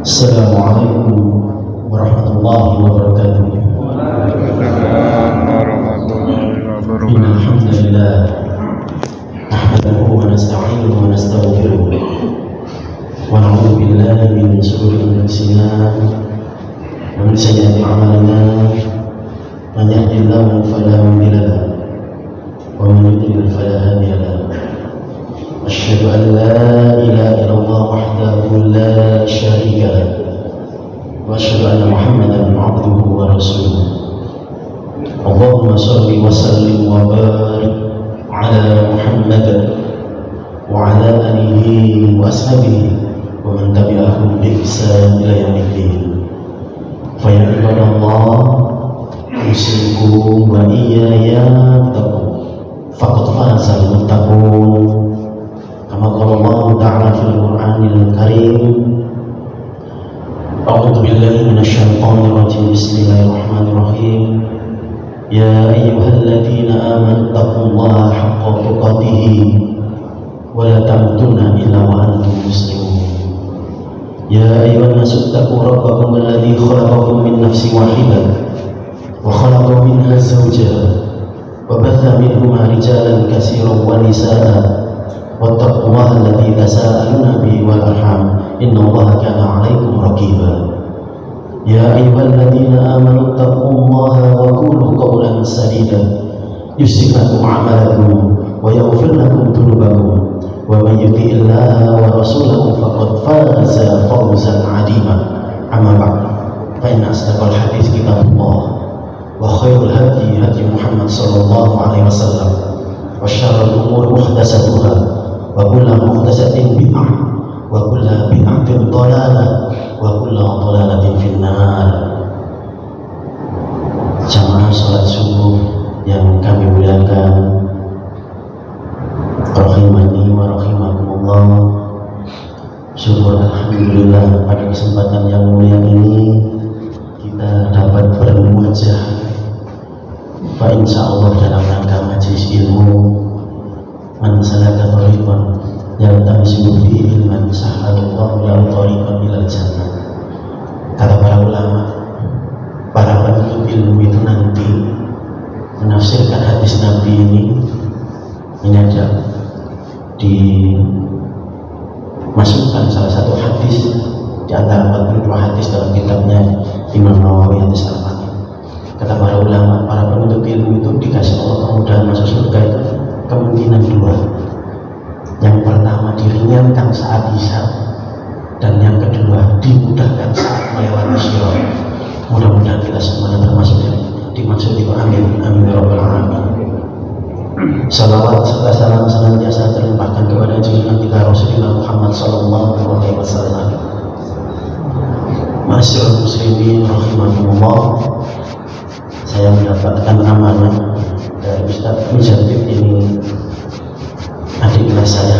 Assalamualaikum warahmatullahi wabarakatuh. Innal hamdalillah nahmaduhu wa nasta'inuhu wa nastaghfiruh wa na'udzu billahi min shururi anfusina wa min sayyiati a'malina. Man yahdihillahu fala mudilla lahu wa man yudlil fala hadiya lahu. Asyhadu an la ilaha illallah wahdahu la syarika lahu wa asyhadu anna Muhammadan abduhu wa rasuluh. Allahumma shalli wa sallim wa barik ala Muhammad wa ala alihi wa ashabihi wa man tabi'ahum bi ihsan ila yaumiddin. Fa ya ibadallah, usikum wa iyaya taqu faqad fazal muttaqun. Kama qala Allah ta'ala fil Qur'anil Karim, A'udzu billahi minasyaitonir rajim. Bismillahirrahmanirrahim. Ya ayyuhalladzina amanu taqullaha haqqa tuqatih wa la tamutunna illa wa antum muslimun. Ya ayyuhan nasu taqu rabbakum alladzi khalaqakum min nafsin wahidah wa khalaqa minha zawjaha wa batha minhuma rijalan katsiran wa nisaa'a wattaqullaha alladzi tasaaluna bihi wal arham innallaha kana 'alaikum raqiba. Ya ayyuhalladzina amanu taqullaha wa qulu qawlan sadida yuslih lakum a'malakum wa yaghfir lakum dhunubakum wa may yuti'illaha wa rasulahu faqad faza fawzan 'azima. Amma ba'd, fa inna asdaqal hadits kitabullah wa khairul hadi hadi Muhammad sallallahu alaihi wasallam wa syarrul umuri muhdatsatuha wa kullu muhdatsatin bid'ah wa kullu bid'atin dhalalah wa kullu dhalalatin finnar. Jamaah salat subuh yang kami muliakan, rahimani wa rahimakumullah. Syukur alhamdulillah pada kesempatan yang mulia ini kita dapat bertemu aja, Pak, insyaallah dalam rangka majelis ilmu. Man salaka thariqan yaltamisu fihi ilman sahalallahu lahu thariqan ilal jannah. Kata para ulama, para penuntut ilmu itu nanti menafsirkan hadis Nabi ini ada dimasukkan salah satu hadis di antara 42 hadis dalam kitabnya Imam Nawawi hadis Al-Fatihah. Kata para ulama, para penuntut ilmu itu dikasih Allah kemudahan masuk surga itu kemungkinan dua. Yang pertama diringankan saat hisab, dan yang kedua dimudahkan saat melewati sirat. Mudah-mudahan kita semuanya termasuk yang dimaksud itu. Amin amin ya rabbal alamin. Salawat serta salam senantiasa terlimpahkan kepada junjungan kita Rasulullah Muhammad sallallahu alaihi wasallam. Masyaallah muslimin rahimakumullah. Saya mendapatkan amanah dari Ustaz Mujadid, ini adik kelas saya,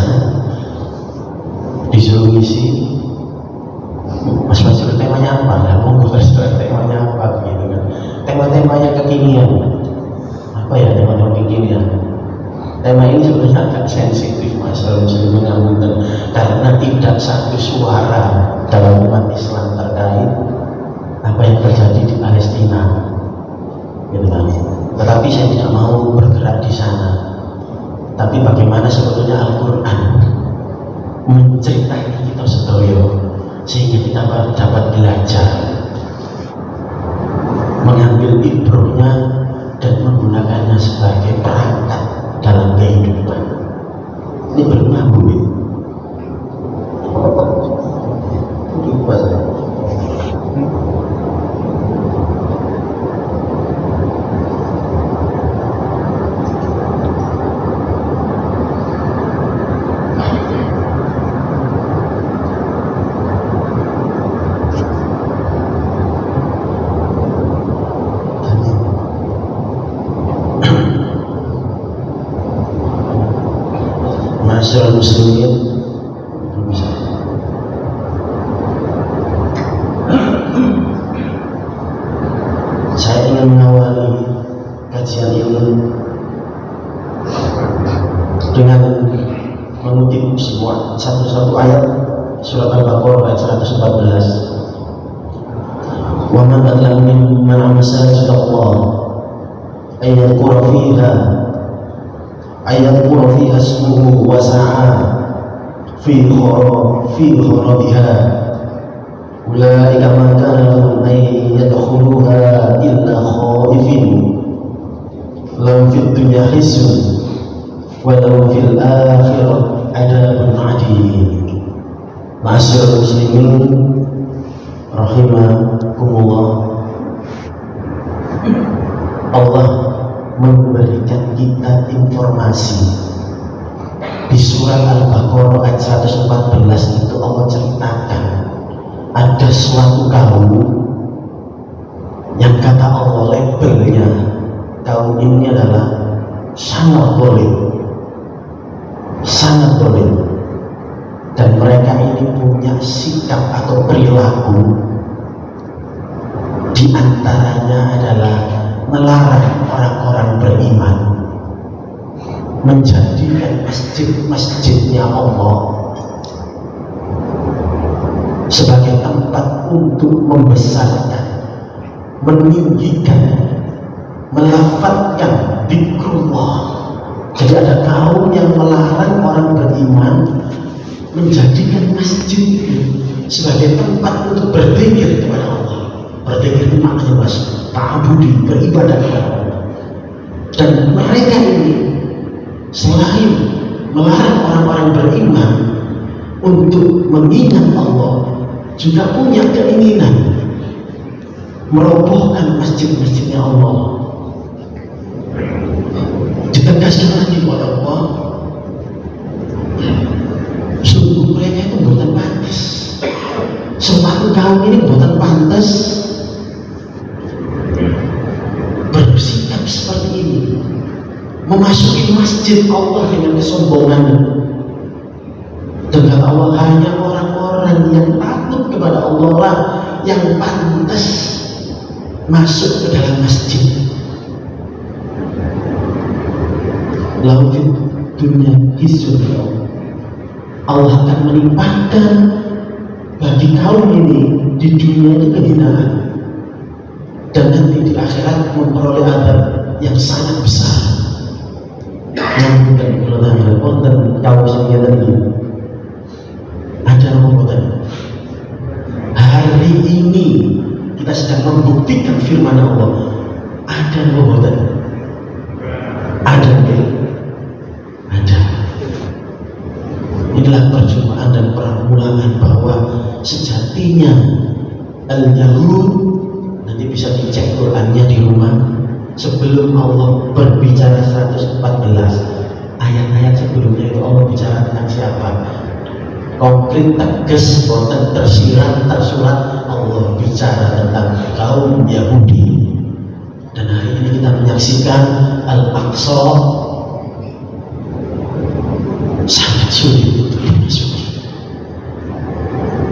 disuruh ngisi. Mas Fajrul, temanya apa? Nah, monggo kasih temanya apa gitu kan. Tema-temanya kekinian. Apa ya tema-tema kekinian? Tema ini sebenarnya agak sensitif, masalah muslimin ngapunten, karena tidak satu suara dalam umat Islam terkait apa yang terjadi di Palestina. Gitu kan. Tetapi saya tidak mau bergerak di sana. Tapi bagaimana sebetulnya Al-Quran menceritakan kita sedoyo, sehingga kita dapat belajar, mengambil ibrahnya dan menggunakannya sebagai perangkat dalam kehidupan. Ini berguna bumi. Lupa saya. Masyarakat muslimin, saya ingin mengawali kajian ini dengan mengutip satu ayat surat Al-Baqarah Al-Baqarah ayat 114. Wa man adlamu mimman masajid Allah ayadhkura fiha ismuhu wa sa'a fi kharabiha ulaika ma kana lahum an yadkhuluha illa khaifin lahum fid dunya khizyun wa lahum fil akhirati adabun adhim. Ma'asyiral muslimin rahimakumullah, Allah memberikan kita informasi di surat Al-Baqarah ayat 114 itu. Allah ceritakan ada suatu kaum yang kata Allah labelnya kaum ini adalah sangat boleh, dan mereka ini punya sikap atau perilaku di antaranya adalah melarang orang-orang beriman menjadikan masjid-masjidnya Allah sebagai tempat untuk membesarkan, meninggikan, melafadzkan zikrullah. Jadi ada kaum yang melarang orang beriman menjadikan masjid sebagai tempat untuk berzikir kepada Allah. Berzikir itu maknanya mas, ta'abudi, beribadah kepada Allah. Dan mereka ini selain melarang orang-orang beriman untuk mengingat Allah, juga punya keinginan merobohkan masjid-masjidnya Allah. Ditegaskan lagi oleh Allah, sungguh mereka itu bukan pantas. Suatu kaum ini bukan pantas bersikap seperti ini, memasuki masjid Allah dengan kesombongan. Dengan Allah, hanya orang-orang yang takut kepada Allah lah yang pantas masuk ke dalam masjid. Lalu dunia khizyun, Allah akan menimpakan bagi kaum ini di dunia itu kehinaan, dan nanti di akhirat memperoleh adab yang sangat besar. Yang bukan berlaku dan kaum sekian tadi ada nomor. Hari ini kita sedang membuktikan firman Allah. Ada nomor, ada. Inilah perjumpaan dan permulaan bahwa sejatinya al-Yahud, nanti bisa dicek Qurannya di rumah, sebelum Allah berbicara 114 ayat-ayat sebelumnya itu Allah bicara tentang siapa? Konkret, tegas, boten tersirat, tersurat, Allah bicara tentang kaum Yahudi. Dan hari ini kita menyaksikan Al-Aqsa sangat sulit untuk dimasuki.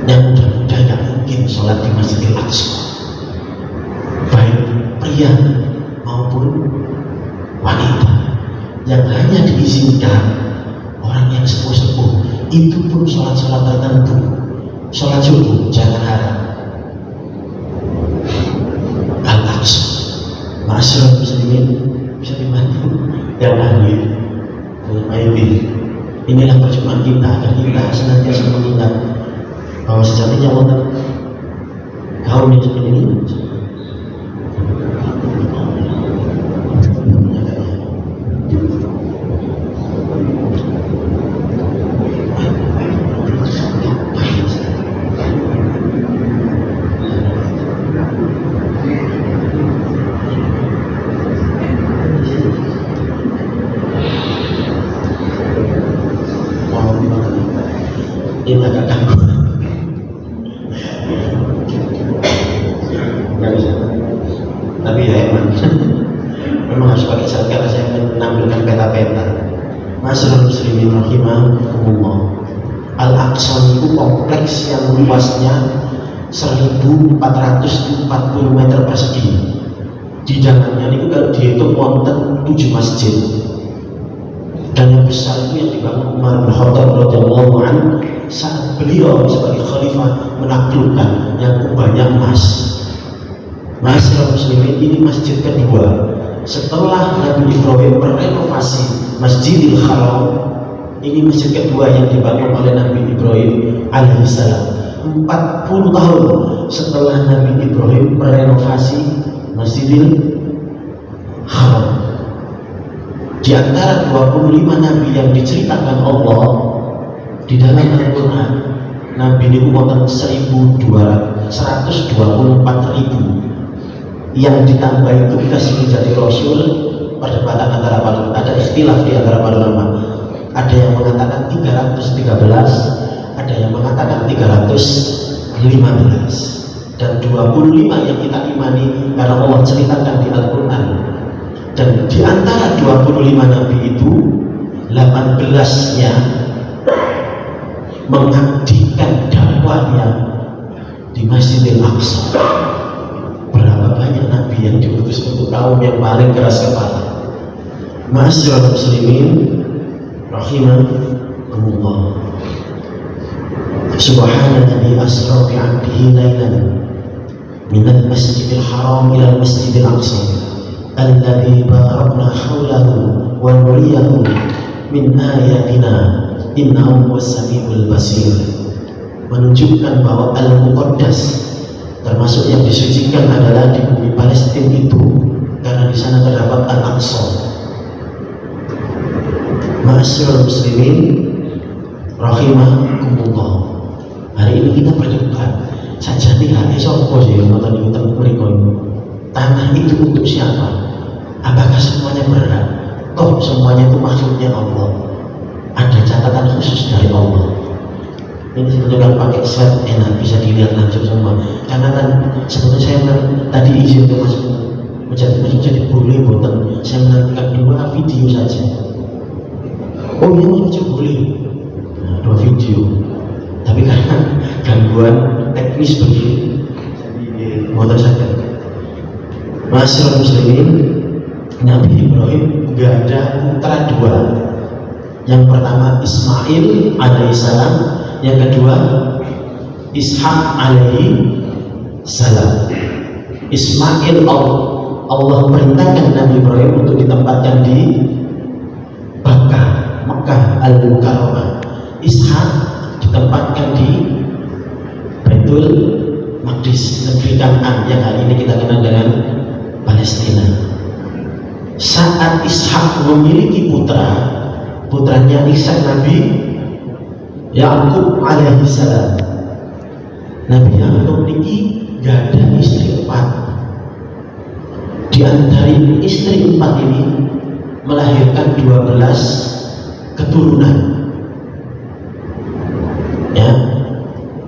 Yang mudah-mudahan tidak mungkin sholat di Masjidil Aqsa, baik pria maupun wanita, yang hanya diizinkan orang yang sepuh-sepuh. Itu pun sholat-sholat tertentu. Sholat subuh jangan harap. Al-Aqsa, ma'asyiral muslimin, bisa dibantu yang ahli al-Maibin. Inilah perjumpaan kita agar kita senantiasa mengingat bahwa sejatinya Allah kaum yang seperti ini ini agak ganggu. Nggak bisa. Tapi ya memang harus pakai zat karena saya menampilkan peta-peta. Ma'asyiral muslimin rahimakumullah. Al-Aqsa itu kompleks yang luasnya 1440 meter persegi. Di dalamnya itu kalau dihitung wonten 7 masjid. Dan yang besar itu yang dibangun Umar bin Khattab radhiyallahu anhu saat beliau sebagai khalifah menaklukkan yang banyak emas. Masyarakat muslimin, ini masjid kedua setelah Nabi Ibrahim merenovasi Masjidil Haram. Ini masjid kedua yang dibangun oleh Nabi Ibrahim alaihissalam 40 tahun setelah Nabi Ibrahim merenovasi Masjidil Haram. Di antara 25 nabi yang diceritakan Allah di dalam Al-Quran, Nabi ini wonten 124.000 yang ditambahi tugas menjadi Rasul. Perdebatan antara para, ada ikhtilaf di antara para ulama. Ada yang mengatakan 313, ada yang mengatakan 315, dan 25 yang kita imani karena Allah ceritakan di Al-Quran. Dan di antara 25 nabi itu 18-nya mengabdikan dakwahnya di Masjidil Aqsa. Berapa banyak nabi yang diutus untuk kaum yang paling keras kepala. Ma'asyiral muslimin rahimakumullah. Subhanalladzi asra bi 'abdihi lailan minal masjidil haram ila masjidil aqsa alladzi barakna haulahu wa nuriyahu min ayatina innahu was-sami'ul basir. Menunjukkan bahwa Al-Muqaddas termasuk yang disucikan adalah di bumi Palestina itu, karena di sana terdapat Al-Aqsa. Ma'asyiral muslimin rahimakumullah. Hari ini kita berdebat saja nih, hati sopo sih yang nonton ini mereka ini. Tanah itu untuk siapa? Apakah semuanya berat? Toh semuanya itu makhluknya Allah. Ada catatan khusus dari Allah. Ini sebetulnya kalau pakai slide enak, bisa dilihat langsung semua. Karena kan sebetulnya saya tadi izin ke Mas jadi boleh buatan saya menantikan 2 video saja. Oh iya Mas boleh. Nah, 2 video. Tapi karena gangguan teknis begini, jadi motor saja. Masyaallah muslimin, Nabi Ibrahim gak ada putra 2. Yang pertama Ismail alaihissalam, yang kedua Ishak alaihissalam. Ismail Allah perintahkan Nabi Ibrahim untuk ditempatkan di Mekah Al-Mukarramah. Ishak ditempatkan di Baitul Maqdis, negeri Kanaan yang hari ini kita kenal dengan Palestina. Saat Ishak memiliki putranya Ishak Nabi Ya'qub alaihissalam. Nabi Ya'qub ini gak ada istri 4. Di antara istri 4 ini melahirkan 12 keturunan. Ya.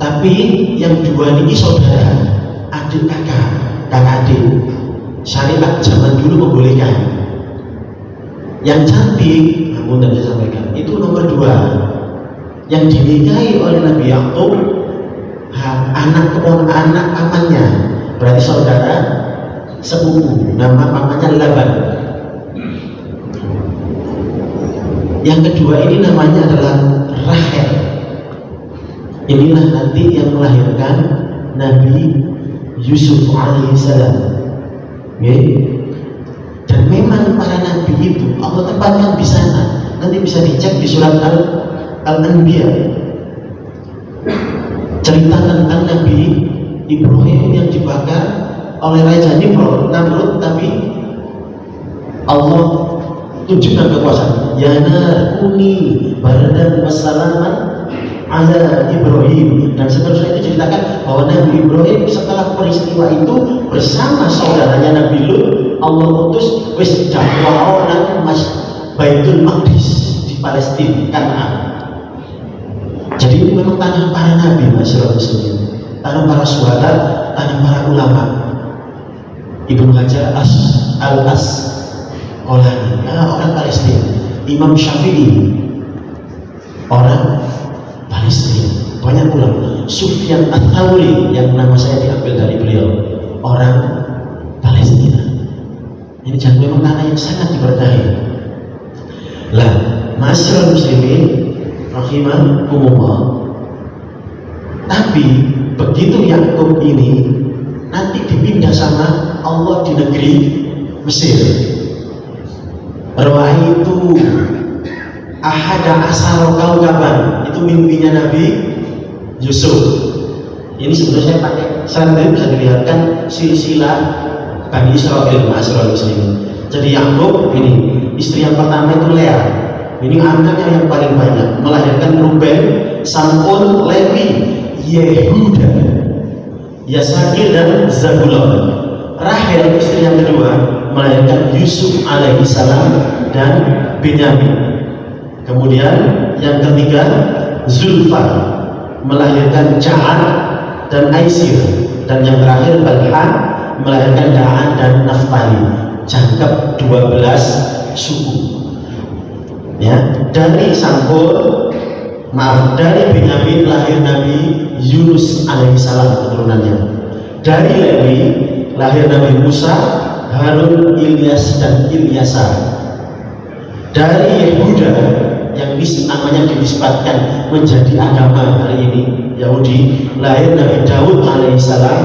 Tapi yang 2 ini saudara, adik kakak adik. Syariat zaman dulu membolehkan. Yang cantik, namun tidak saya sampaikan, itu nomor 2 yang dinikahi oleh Nabi Ya'qub, anak pamannya, berarti saudara sepupu, nama pamannya Laban. Yang kedua ini namanya adalah Rahel. Inilah nanti yang melahirkan Nabi Yusuf alaihissalam. Dan memang para nabi itu Allah tempatkan di sana. Nanti bisa dicek di surat Al-Anbiya, cerita tentang Nabi Ibrahim yang dibakar oleh Raja Namrud, tapi Allah tunjukkan kekuasaan. Ya nar kuni baradan wassalaman ala Ibrahim, dan seterusnya. Itu ceritakan bahwa Nabi Ibrahim setelah peristiwa itu bersama saudaranya Nabi Lut, Allah utus wis dakwah nang Baitul Maqdis di Palestina Kanaan. Jadi ini memang tanah para nabi, masyarakat muslimin, tanah para syuhada, tanah para ulama. Ibnu Hajar Al-Asqalani, orang Palestina. Imam Syafi'i, orang Palestina. Banyak ulama. Sufyan Ats-Tsauri, yang nama saya diambil dari beliau, orang Palestina. Ini jangan memang tanah yang sangat diberkahi. Lah, masyarakat muslimin rahimakumullah, Tapi begitu Yakub ini nanti dipindah sama Allah di negeri Mesir. Itu ahada asar kaukaban, itu mimpinya Nabi Yusuf. Ini sebenarnya saya pakai santai, bisa dilihatkan silsilah Bani Israil, Ma'asyiral muslimin. Jadi Yakub ini istri yang pertama itu Lea. Ini anaknya yang paling banyak, melahirkan Ruben, Sam'un, Lewi, Yehuda, Yasakil dan Zabulon. Rahel istri yang kedua melahirkan Yusuf alaihi salam dan Benyamin. Kemudian yang ketiga Zulfa melahirkan Ja'ad dan Aisir, dan yang terakhir Balha melahirkan Da'an dan Naftali. Jangkep 12 suku. Ya, dari dari Benyamin lahir Nabi Yunus alaihissalam keturunannya. Dari Lewi lahir Nabi Musa, Harun, Ilyas dan Ilyasa. Dari Yehuda yang namanya dinisbatkan menjadi agama hari ini Yahudi, lahir Nabi Daud alaihissalam,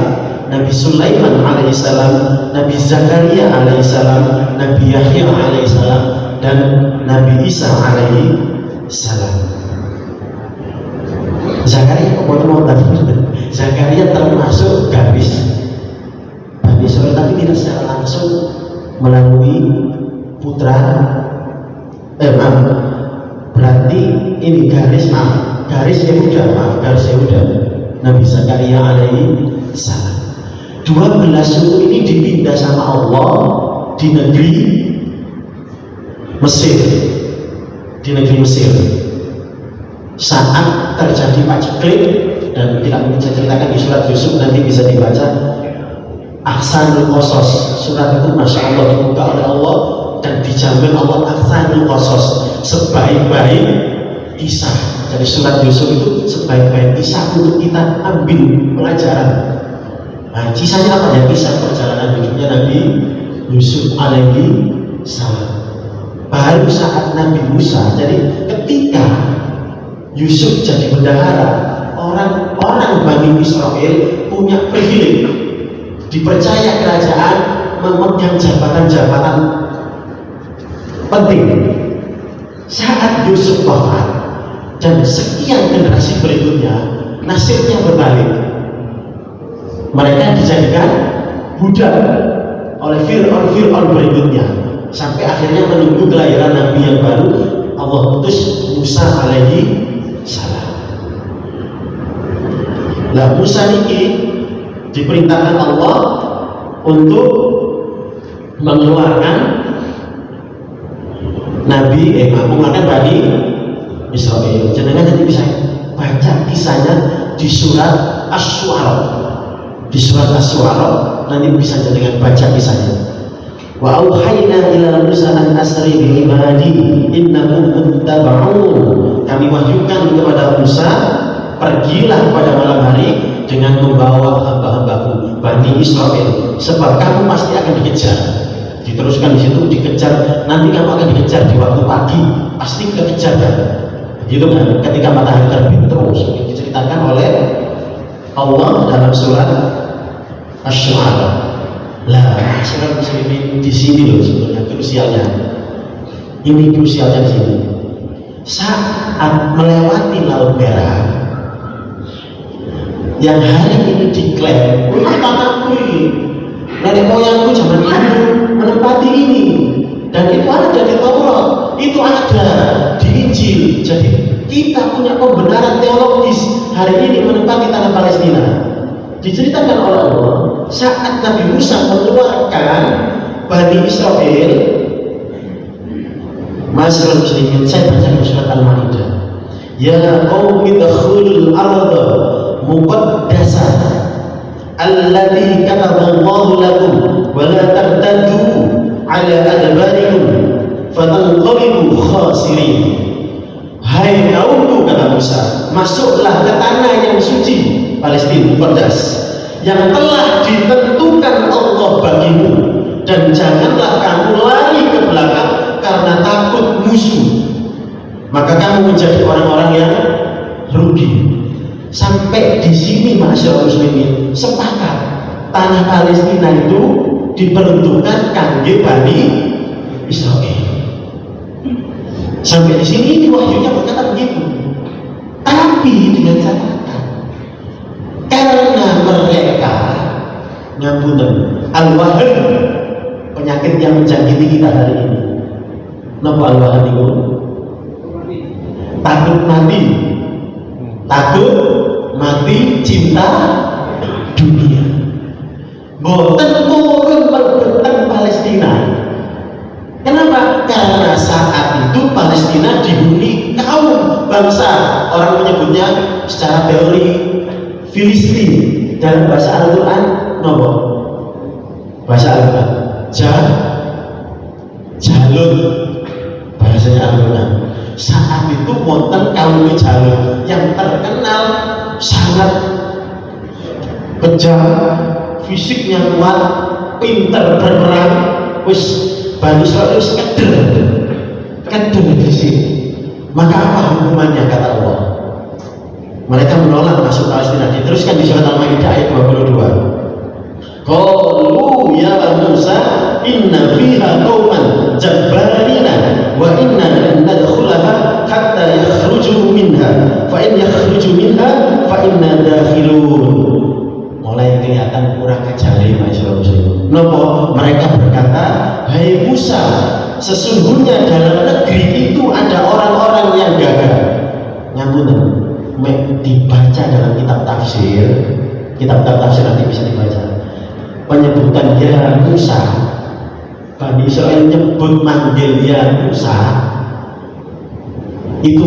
Nabi Sulaiman alaihissalam, Nabi Zakaria alaihissalam, Nabi Yahya alaihissalam, dan Nabi Isa alaihissalam. Zakaria termasuk garis Bani Israil, tapi tidak secara langsung melalui putra. Berarti ini garis Yehuda, garis Yehuda, Nabi Zakaria alaihissalam. 12 suku ini dipindah sama Allah di negeri Mesir. Di negeri Mesir saat terjadi paceklik, dan tidak mungkin saya ceritakan di surat Yusuf, nanti bisa dibaca. Ahsanul Qasas, surat itu Masya Allah dibuka oleh Allah dan dijamin Allah Ahsanul Qasas, sebaik-baik kisah. Jadi surat Yusuf itu sebaik-baik kisah untuk kita ambil pelajaran. Nah, kisahnya apa ya? Kisah perjalanan hidupnya Nabi Yusuf alaihi salam. Baru saat Nabi Musa, jadi ketika Yusuf jadi bendahara, orang-orang Bani Israil punya privilege, dipercaya kerajaan memegang jabatan-jabatan penting. Saat Yusuf wafat dan sekian generasi berikutnya, nasibnya berbalik. Mereka dijadikan budak oleh Fir'aun berikutnya, sampai akhirnya menunggu kelahiran Nabi yang baru, Allah utus Musa alaihi salam. Nah, Musa ini diperintahkan Allah untuk mengeluarkan mengeluarkan Bani Israil. Jangan nanti bisa baca kisahnya di surat Asy-Syu'ara. Di surat Asy-Syu'ara nanti bisa jangan baca kisahnya. Wa auhayna ila Musa an asri bi ibadi innakum muttaba'un. Kami wahyukan kepada Musa, pergilah pada malam hari dengan membawa hamba-hambaku Bani Israil, sebab kamu pasti akan dikejar. Diteruskan di situ, dikejar, nanti kamu akan dikejar di waktu pagi, pasti dikejar kan? Begitu kan? Ketika matahari terbit terus diceritakan oleh Allah dalam surat Asy-Syu'ara. Lah, Ma'asyiral muslimin, di sini loh sebenarnya krusialnya. Ini krusialnya di sini. Saat melewati Laut Merah, yang hari ini diklaim, itu tanahku ini, nenek moyangku zaman dulu menempati ini, dan itu ada di Taurat, itu ada di Injil. Jadi kita punya pembenaran teologis hari ini menempati tanah Palestina. Diceritakan oleh Allah saat Nabi Musa mengeluarkan Bani Israil. Ma'asyiral muslimin, saya baca di surat Al-Maidah. Ya qaumi dakhulul arda muqaddasah allati kataballahu lakum wa la tartaddu ala adbarikum fatanqalibu khasirin. Hai kaumku, kata Musa, masuklah ke tanah yang suci Palestina Muqaddas yang telah ditentukan Allah bagimu, dan janganlah kamu lari ke belakang karena takut musuh, maka kamu menjadi orang-orang yang rugi. Sampai di sini masyarakat muslimin sepakat tanah Palestina itu diperuntukkan kangge Bani Israel. Sampai di sini ini wahyunya berkata begitu. Tapi dengan catatan, karena mereka ngapunten al-wahan, penyakit yang menjangkiti kita hari ini. Napa al-wahan itu? Takut mati, cinta dunia. Boten turun perbeteng Palestina. Kenapa? Karena saat itu Palestina dihuni kaum bangsa, orang menyebutnya secara teori Filistin, dalam bahasa Al-Quran nopo? Bahasa Al-Quran Jalud, bahasanya Al-Quran. Saat itu wonten kaum Jalud yang terkenal sangat kejam, fisiknya kuat, pinter berperang, wis Bani Israel wis keder di sini. Maka apa hukumannya kata Allah? Mereka menolak masuk Palestina. Diteruskan di surat Al-Maidah ayat 22. Qalu ya Musa inna fiha qauman jabbarina wa inna lan nadkhulaha hatta yakhruju minha fa in yakhruju minha fa inna dakhilun. Mulai kelihatan kurang ajar masyaallah. Nopo mereka berkata, hai Musa, sesungguhnya dalam negeri itu ada orang-orang yang gagah. Ngapunten, dibaca dalam kitab tafsir nanti bisa dibaca. Penyebutan ya Musa, Bani Israel nyebut manggil ya Musa itu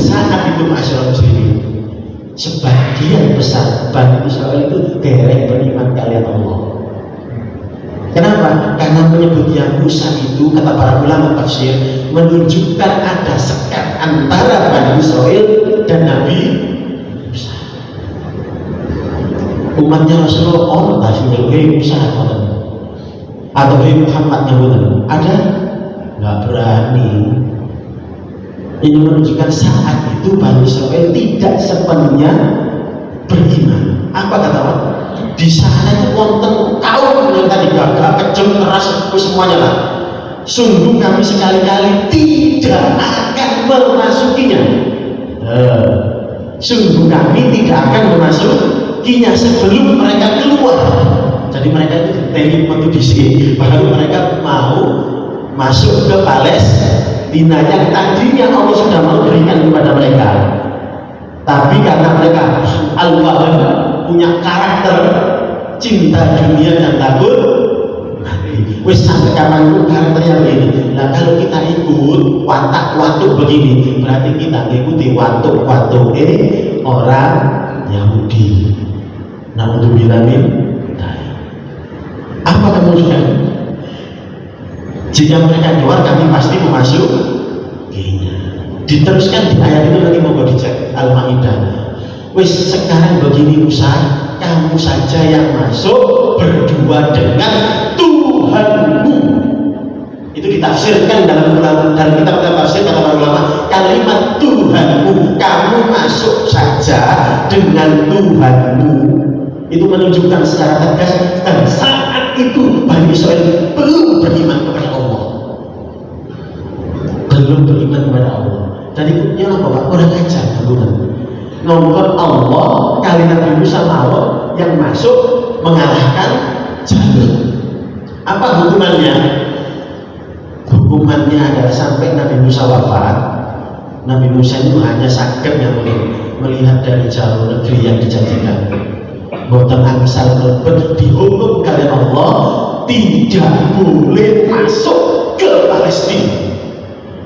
saat itu masyarakat muslimin. Sebagian besar Bani Israel itu derek beriman kalian Allah. Kenapa? Karena menyebut yang Musa itu, kata para ulama tafsir, menunjukkan ada sekat antara Bani Israel dan Nabi Musa. Umatnya Rasulullah Allah tafsir, hei Musa atau hei Muhammad ada? Nggak berani. Ini menunjukkan saat itu Bani Israel tidak sepenuhnya beriman. Apa kata Allah? Di sana itu wonten kaum yang tadi gagah, kejam, keras, semuanya lah. Sungguh kami sekali-kali tidak akan memasukinya. Sungguh kami tidak akan memasukinya sebelum mereka keluar. Jadi mereka itu ditembak waktu di sini, baru mereka mau masuk ke Palestina yang tadinya Allah sudah mau berikan kepada mereka. Tapi karena mereka al-wahan punya karakter cinta dunia dan takut mati, wis sampai kapanpun karakternya begini. Nah kalau kita ikut watak-watuk begini, berarti kita ikuti watuk-watuk orang Yahudi. Naudzubillah min dzalik. Apa kemudian? Jika mereka keluar, kami pasti memasukinya. Diteruskan di ayat itu nanti mau dicek Al-Maidah. Wis sekarang begini Musa, kamu saja yang masuk berdua dengan Tuhanmu. Itu ditafsirkan dalam kitab tafsir kata para ulama, kalimat Tuhanmu, kamu masuk saja dengan Tuhanmu. Itu menunjukkan secara tegas dan saat itu Bani Israel belum beriman kepada Allah. Belum beriman kepada Allah. Dan ikutnya apa Pak? Orang ajar teman. Nomor Allah kali Nabi Musa mau yang masuk mengalahkan Jalut. Apa hukumannya? Hukumannya adalah sampai Nabi Musa wafat. Nabi Musa itu hanya sakit yang melihat dari jauh negeri yang dijanjikan. Boten angsal mlebet, dihukum kalian Allah tidak boleh masuk ke Palestina.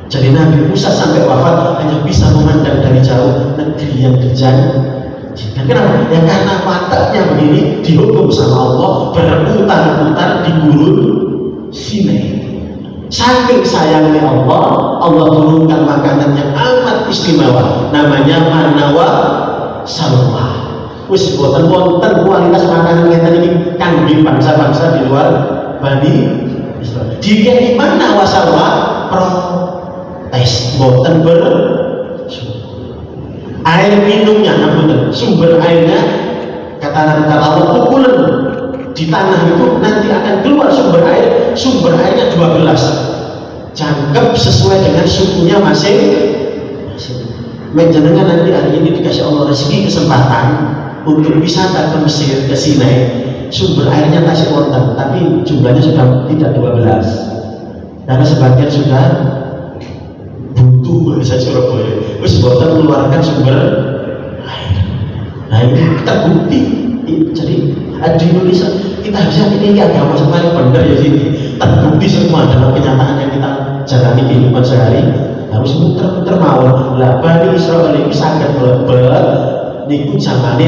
Jadi Nabi Musa sampai wafat hanya bisa memandang dari jauh negeri yang dijanjikan. Kenapa? Ya karena wataknya begini, dihukum sama Allah berputar-putar di gurun Sinai. Saking sayangnya Allah, Allah turunkan makanan yang amat istimewa, namanya manawa salwa. Wis boten-boten kualitas makanan kita ini kangge bangsa-bangsa di luar Bani Israil. Jika di mana wasalwa protes boten Air minumnya, sumber airnya kata Allah pukulan di tanah itu nanti akan keluar sumber airnya 12 jangkep sesuai dengan sukunya masing-masing. Menjenengan nanti hari ini dikasih Allah rezeki kesempatan untuk wisata ke Mesir, ke Sinai, sumber airnya masih wonten, tapi jumlahnya sudah tidak 12 karena sebagian sudah butuh bahasa Surabaya, terus boten mengeluarkan sumber air. Nah ini terbukti. Jadi di Indonesia kita harusnya ini agama paling benar ya sini, terbukti semua dalam kenyataan yang kita jalani kehidupan sehari. Harus muter-muter mawon. Lah Bani Israil itu saged mlebet niku zamane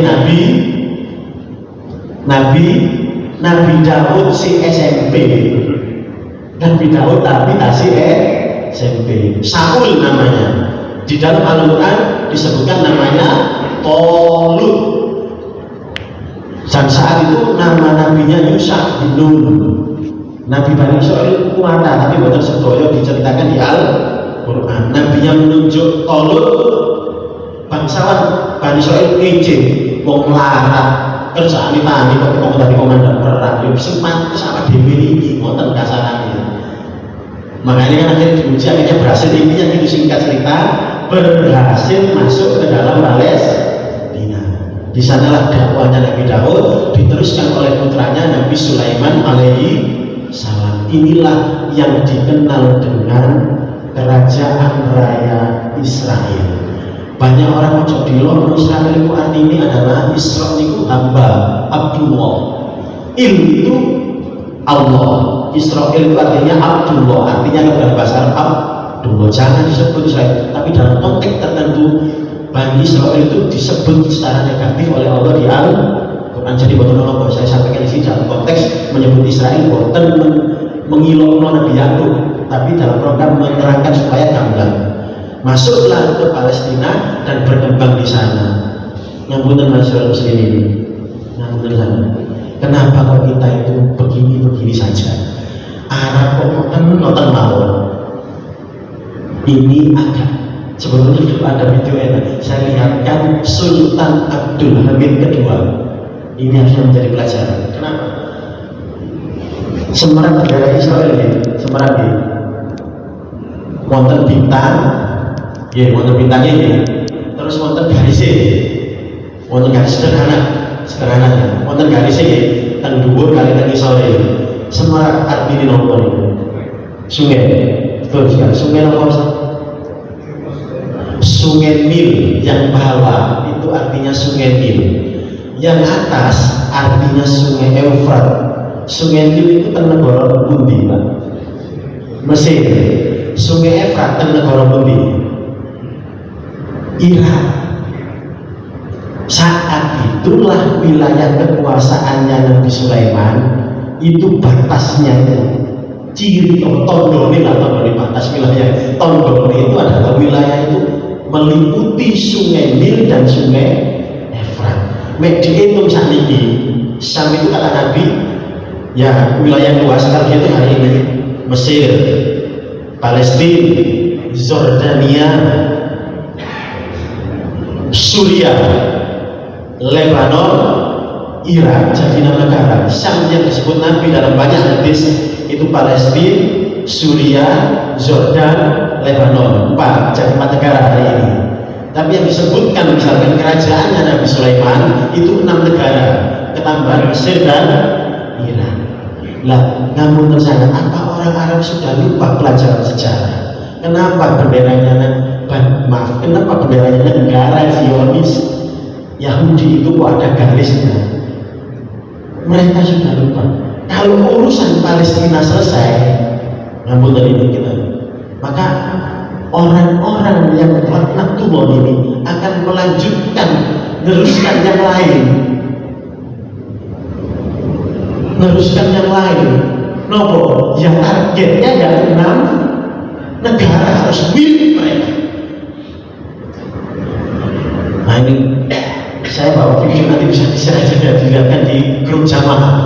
Nabi Daud si SMP. Nabi Daud tapi tasih SMP. Saul namanya. Di dalam Al-Qur'an disebutkan namanya Tolut. Dan saat itu nama nabinya Yusha bin Nun. Nabi Bani Israil kuwata tapi boten sedaya diceritakan di Al-Qur'an. Nabinya menunjuk Tolut bangsawan Bani Israil ngejek wong larat kerjaan tani kok tadi komandan perang yo sempat sama dhewe iki wonten kasarane. Makanya kan akhirnya diuji, akhirnya berhasil. Intinya itu singkat cerita berhasil masuk ke dalam Palestina. Di sanalah dakwahnya Nabi Daud diteruskan oleh putranya Nabi Sulaiman alaihi salam. Inilah yang dikenal dengan kerajaan raya Israel. Banyak orang ojo dilo Israel itu artinya adalah Israel itu hamba Abdullah. Itu Allah. Israel itu artinya Abdullah, artinya dalam bahasa Arab Abdullah. Jangan disebut Israel, tapi dalam konteks tertentu Bani Israel itu disebut secara negatif oleh Allah di Al-Quran. Jadi betul Allah saya sampaikan di sini dalam konteks menyebut Israel bukan mengilokno Nabi Yakub, tapi dalam program menerangkan supaya gamblang. Masuklah ke Palestina dan berkembang di sana. Ngapunten masyarakat muslim ini, ngapunten sana. Kenapa kok kita itu begini saja? Arab kok nonton mawon. Ini agak sebelumnya itu ada video enak. Saya lihatkan Sultan Abdul Hamid kedua. Ini harusnya menjadi pelajaran. Kenapa? Semerang negara Israel ini, semerang ini. Wonten bintang, ya wonten bintangnya ini. Terus wonten garisnya, wonten garis sederhana. Wonten garisnya ya, teng dhuwur kali teng isore. Semarang artinya nopo ini? Sungai, betul sekali. Sungai nopo? Sungai Nil yang bawah itu artinya Sungai Nil. Yang atas artinya Sungai Eufrat. Sungai Nil itu teng negara pundi, Pak? Mesir. Sungai Eufrat teng negara pundi? Irak. Saat itulah wilayah kekuasaannya Nabi Sulaiman. Itu batasnya ciri tondone lah, tondone batas wilayah. Tondone itu adalah wilayah itu meliputi Sungai Nil dan Sungai Efrat. Mek dihitung saat ini, Syam itu kata Nabi, ya wilayah luas sekarang itu hari ini Mesir, Palestina, Jordania, Suriah, Lebanon, Irak. Jadi 6 negara. Syam yang disebut Nabi dalam banyak hadis itu Palestina, Suriah, Jordan, Lebanon. 4 negara hari ini. Tapi yang disebutkan misalkan kerajaannya Nabi Sulaiman itu 6 negara, ketambahan Mesir dan Irak. Lah, namun tersana apa orang Arab sudah lupa pelajaran sejarah? Kenapa benderanya kenapa benderanya negara Zionis Yahudi itu kok ada garisnya? Mereka sudah lupa. Kalau urusan Palestina selesai, namun dari itu kita, maka orang-orang yang laknat Tuhan ini akan melanjutkan, meneruskan yang lain, Nopo, yang targetnya yang 6 negara harus milik mereka. Nah ini saya bawa video nanti bisa dilihatkan di grup jamaah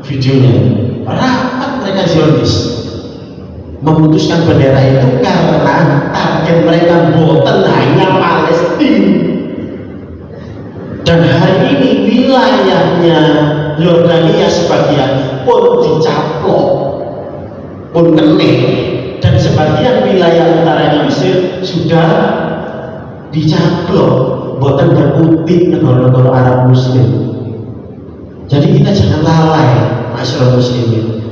videonya. Rapat mereka Zionis memutuskan bendera itu karena target mereka boten hanya Palestina. Dan hari ini wilayahnya Yordania sebagian pun dicaplok, pun kening, dan sebagian wilayah utaranya Mesir sudah dicaplok, boten berputih negara-negara Arab Muslim. Jadi kita jangan lalai, masyarakat muslimin.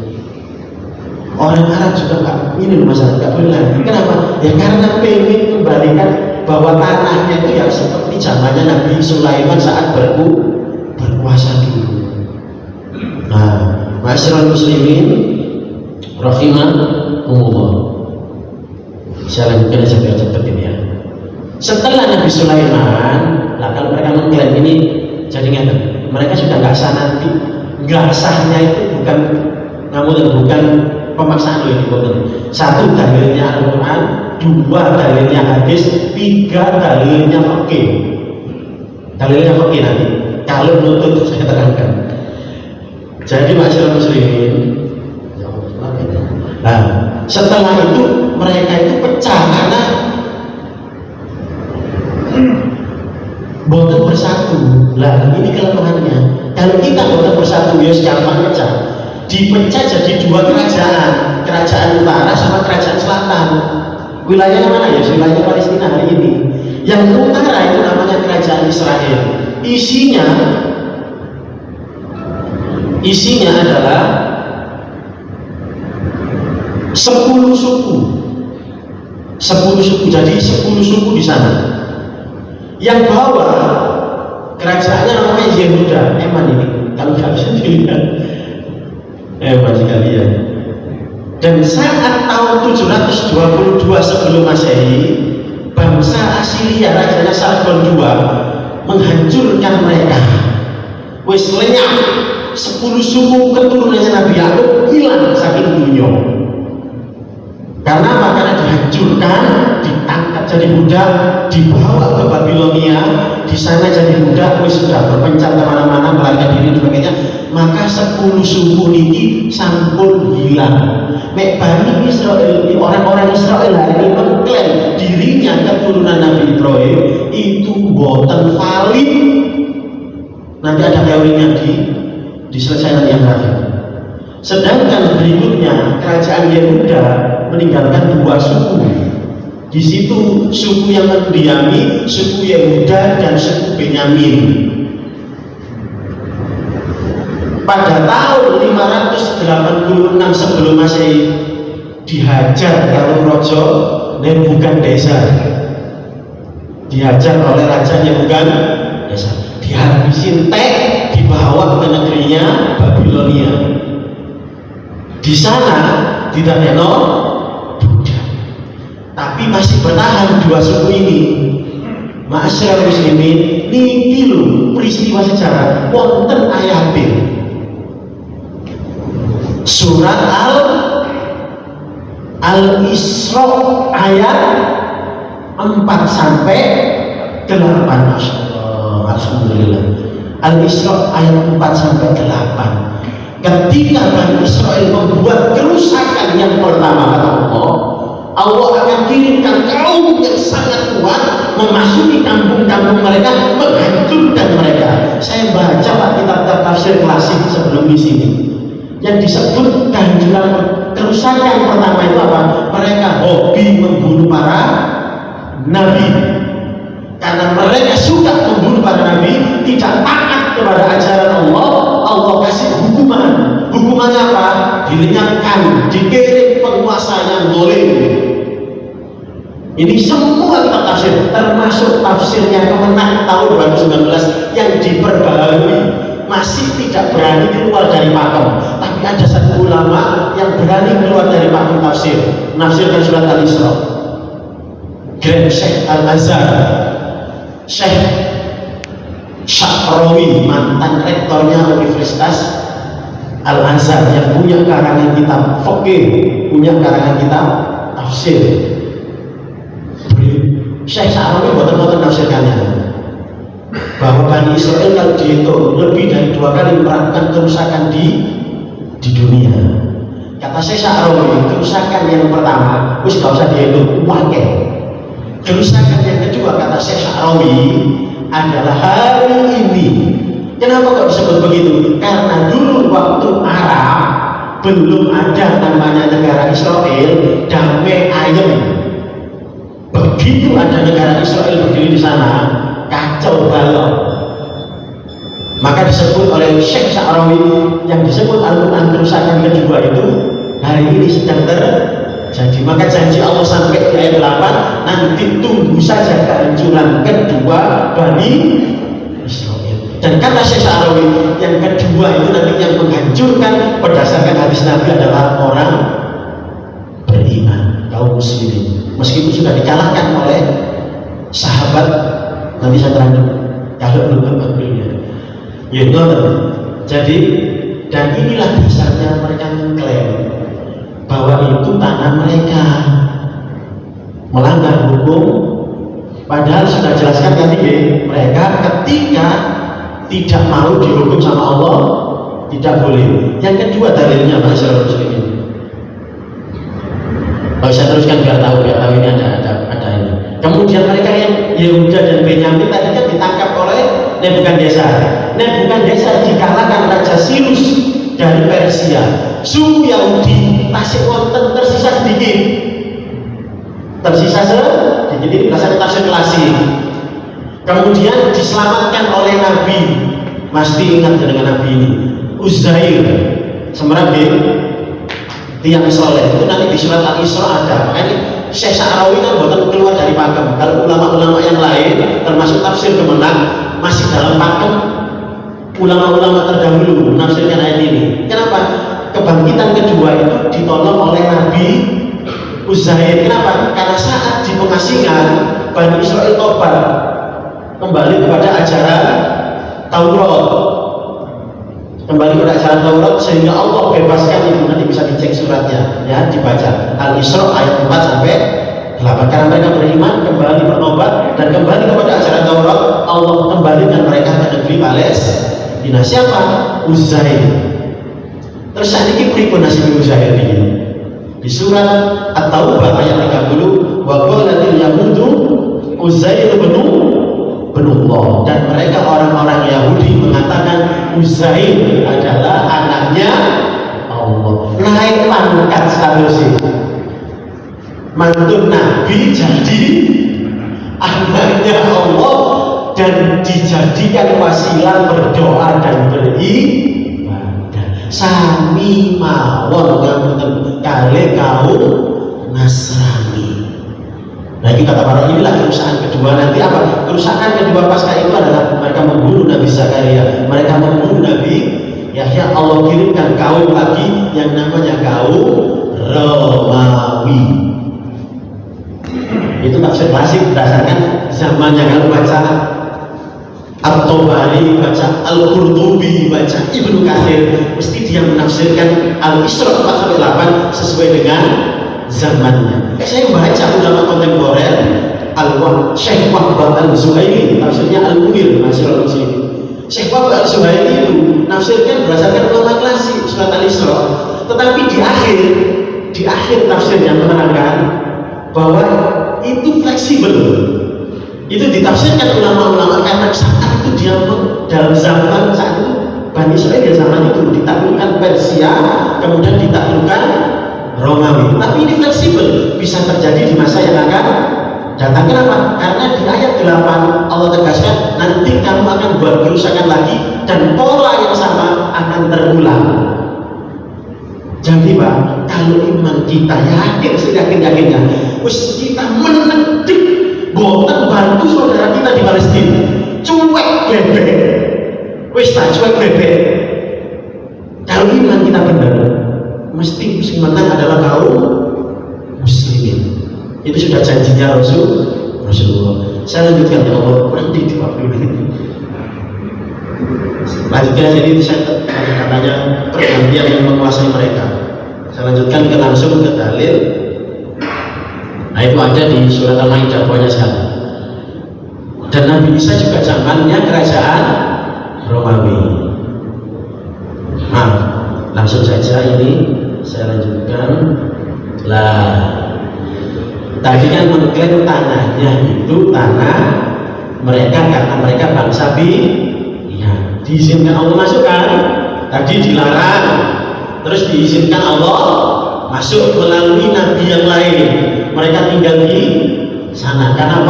Orang Arab juga nggak ini masalah, nggak boleh lagi. Kenapa? Ya karena pengen kembalikan bahwa tanahnya itu yang seperti zamannya Nabi Sulaiman saat berkuasa dulu. Nah, masyarakat muslimin, rahimahumullah. Saya lanjutkan aja biar cepet ini ya. Setelah Nabi Sulaiman, lah kalau mereka mengklaim ini, jadi ngerti, mereka sudah nggak sah nanti. Nggak sahnya itu bukan pemaksaan ini, satu dalilnya Al-Quran, dua dalilnya hadis, tiga dalilnya fikih. Dalilnya fikih nanti kalau menuntut saya terangkan. Jadi masyarakat muslimin, nah setelah itu mereka itu pecah karena boten bersatu. Lah ini kelemahannya. Kalau kita boten bersatu ya sekarang pecah. Dipecah jadi dua kerajaan, kerajaan utara sama kerajaan selatan. Wilayahnya mana ya? Wilayah Palestina hari ini. Yang utara itu namanya kerajaan Israel. Isinya adalah 10 suku. 10 suku, jadi 10 suku di sana. Yang bawah kerajaannya namanya Yehuda. Eman ini, kalau nggak bisa dilihat. Bagi kalian. Dan saat tahun 722 sebelum Masehi, bangsa Assyria rajanya Sargon II menghancurkan mereka. Wis lenyap 10 suku keturunannya Nabi Yakub hilang saking dunia. Karena apa? Karena dihancurkan, ditangkap jadi budak, dibawa ke Babilonia, di sana jadi budak, wis sudah berpencar kemana-mana, melarikan diri dan sebagainya. Maka 10 suku ini sampun hilang. Mek Bani Israel, orang-orang Israel hari ini mengklaim dirinya keturunan Nabi Ibrahim itu boten valid. Nanti ada teorinya diselesaikan yang terakhir. Sedangkan berikutnya kerajaan Yehuda meninggalkan 2 suku. Di situ suku yang mendiami suku Yehuda dan suku Benyamin. Pada tahun 586 sebelum Masehi dihajar kalau Rojo Nebukadnezar. Dihajar oleh raja Nebukadnezar. Dihabisin dibawa ke negerinya Babilonia. Di sana tidak ada budak, tapi masih bertahan 2 suku ini. Ma'asyiral muslimin, niki lho peristiwa sejarah wonten ayatin. Surat Al-Isra ayat 4 sampai 8. Masyaallah, alhamdulillah. Al-Isra ayat 4 sampai 8. Ketika Bani Israel membuat kerusakan yang pertama, kata Allah akan kirimkan kaum yang sangat kuat memasuki kampung-kampung mereka, menghancurkan mereka. Saya baca Pak kitab tafsir klasik sebelum di sini, yang disebut kehancuran kerusakan pertama itu apa? Mereka hobi membunuh para nabi. Karena mereka suka membunuh para nabi, tidak taat kepada ajaran Allah, Allah kasih hukuman. Hukumannya apa? Dilenyapkan, dikirim penguasa yang zalim. Ini semua kitab tafsir, termasuk tafsirnya Kemenak tahun 2019 yang diperbaharui, masih tidak berani keluar dari pakem. Tapi ada satu ulama yang berani keluar dari pakem tafsir, menafsirkan surat Al-Isra. Grand Syekh Al-Azhar, Syekh Sya'rawi, mantan rektornya Universitas Al-Azhar, yang punya karangan kitab fikih, punya karangan kitab tafsir. Syekh Sya'rawi boten-boten tafsirkannya bahwa Bani Israel kalau dihitung lebih dari 2 kali melakukan kerusakan di dunia. Kata Syekh Sya'rawi, kerusakan yang pertama wis gak usah dihitung, wakil. Kerusakan yang kedua, kata Syekh Sya'rawi, adalah hari ini. Kenapa kok disebut begitu? Karena dulu waktu Arab belum ada namanya negara Israel, damai ayem. Begitu ada negara Israel berdiri di sana, kacau balau. Maka disebut oleh Syekh Sa'rawi yang disebut Al-Quran kerusakan kedua itu hari ini sedang terjadi. Maka janji Allah sampai di ayat 8, nanti tunggu saja kehancuran kedua Bani Israel. Dan kata Syekh Sa'rawi, yang kedua itu nanti yang menghancurkan berdasarkan hadis Nabi adalah orang beriman, kaum muslimin. Meskipun sudah dikalahkan oleh sahabat, nanti saya terangkan kalau belum terbangunnya. Ya, jadi dan inilah dasarnya mereka mengklaim bahwa itu tanah mereka, melanggar hukum. Padahal sudah jelaskan tadi mereka ketika tidak mau dihukum sama Allah tidak boleh. Yang kedua dalilnya Pak Syarul Muslimin. Kalau saya teruskan biar tahu ini ada ini. Kemudian mereka yang Yehuda dan Benyamin tadi kan ditangkap oleh Nebukadnezar. Nebukadnezar dikalahkan Raja Sirus dari Persia. Suku Yahudi masih wonten tersisa sedikit. Tersisa sedikit, ini berdasarkan tafsir klasik. Kemudian diselamatkan oleh Nabi, pasti ingat dengan Nabi ini, Uzair, semerah tiang soleh. Itu nanti di surat Al-Isra ada. Makanya Syekh Sa'rawi kan bukan keluar dari pakem. Kalau ulama-ulama yang lain, termasuk tafsir Kemenang, masih dalam pakem ulama-ulama terdahulu menafsirkan ayat ini. Kenapa? Kebangkitan kedua itu ditolong oleh Nabi Uzair. Kenapa? Karena saat di pengasingan Bani Israel tobat kembali kepada ajaran Taurat, kembali kepada ajaran Taurat, sehingga Allah bebaskan itu. Nanti bisa dicek suratnya, ya, dibaca Al-Isra ayat 4 sampai 8. Karena mereka beriman, kembali bertobat dan kembali kepada ajaran Taurat, Allah kembalikan mereka ke negeri Palestina. Siapa? Uzair. Terus saat ini pripun nasib Uzair ini? Di surat At-Taubah ayat 30, wa qalatil yahudu Uzair benullah, dan mereka orang-orang Yahudi mengatakan Uzair adalah anaknya Allah. Naik pangkat statusnya, mantu Nabi jadi anaknya Allah dan dijadikan wasilah berdoa dan beribadah. Sami mawon ngapunten kali kaum Nasrani. Nah, ini kata para, inilah kerusakan kedua. Nanti apa? Kerusakan kedua pasca itu adalah mereka membunuh Nabi Zakaria, mereka membunuh Nabi Yahya. Allah kirimkan kaum lagi yang namanya kaum Romawi. Itu tafsir klasik berdasarkan zamannya. Kalau baca At-Tabari, baca Al-Qurtubi, baca Ibnu Katsir, mesti dia menafsirkan Al-Isra 4-8 sesuai dengan zamannya. Saya baca ulama kontemporer Syekh Wahbah Al-Zuhaili, tafsirnya Al-Munir, Masyarul Muslimin. Syekh Wahbah Al-Zuhaili itu nafsirkan berdasarkan ulama klasik surat Al-Isra, tetapi di akhir tafsirnya menerangkan bahwa itu fleksibel. Itu ditafsirkan ulama-ulama karena saat itu dia dalam zaman saat itu Bani Israel zaman itu ditaklukkan Persia, kemudian ditaklukkan Romawi. Tapi ini fleksibel, bisa terjadi di masa yang akan datang. Kenapa? Karena di ayat 8 Allah tegaskan nanti kamu akan buat kerusakan lagi dan pola yang sama akan terulang. Jadi Pak, kalau iman kita yakin, seyakin-yakinnya, kita menetik boten bantu saudara kita di Palestina, cuek bebek, cuek bebek. Kalau iman kita benar, mesti musim menang adalah kaum muslimin. Itu sudah janjinya Rasulullah. Saya lanjutkan ya Allah, nanti di waktu ini. Lanjutkan, jadi saya katanya pergantian yang menguasai mereka. Saya lanjutkan langsung ke dalil. Nah, itu ada di surat Al-Maidah banyak sekali. Dan Nabi Isa juga zamannya kerajaan Romawi. Nah, langsung saja ini saya lanjutkan. Lah, tadi kan mengklaim tanahnya itu tanah mereka karena mereka bangsa pilihan. Diizinkan Allah masuk kan? Tadi dilarang, terus diizinkan Allah masuk melalui nabi yang lain. Mereka tinggal di sana karena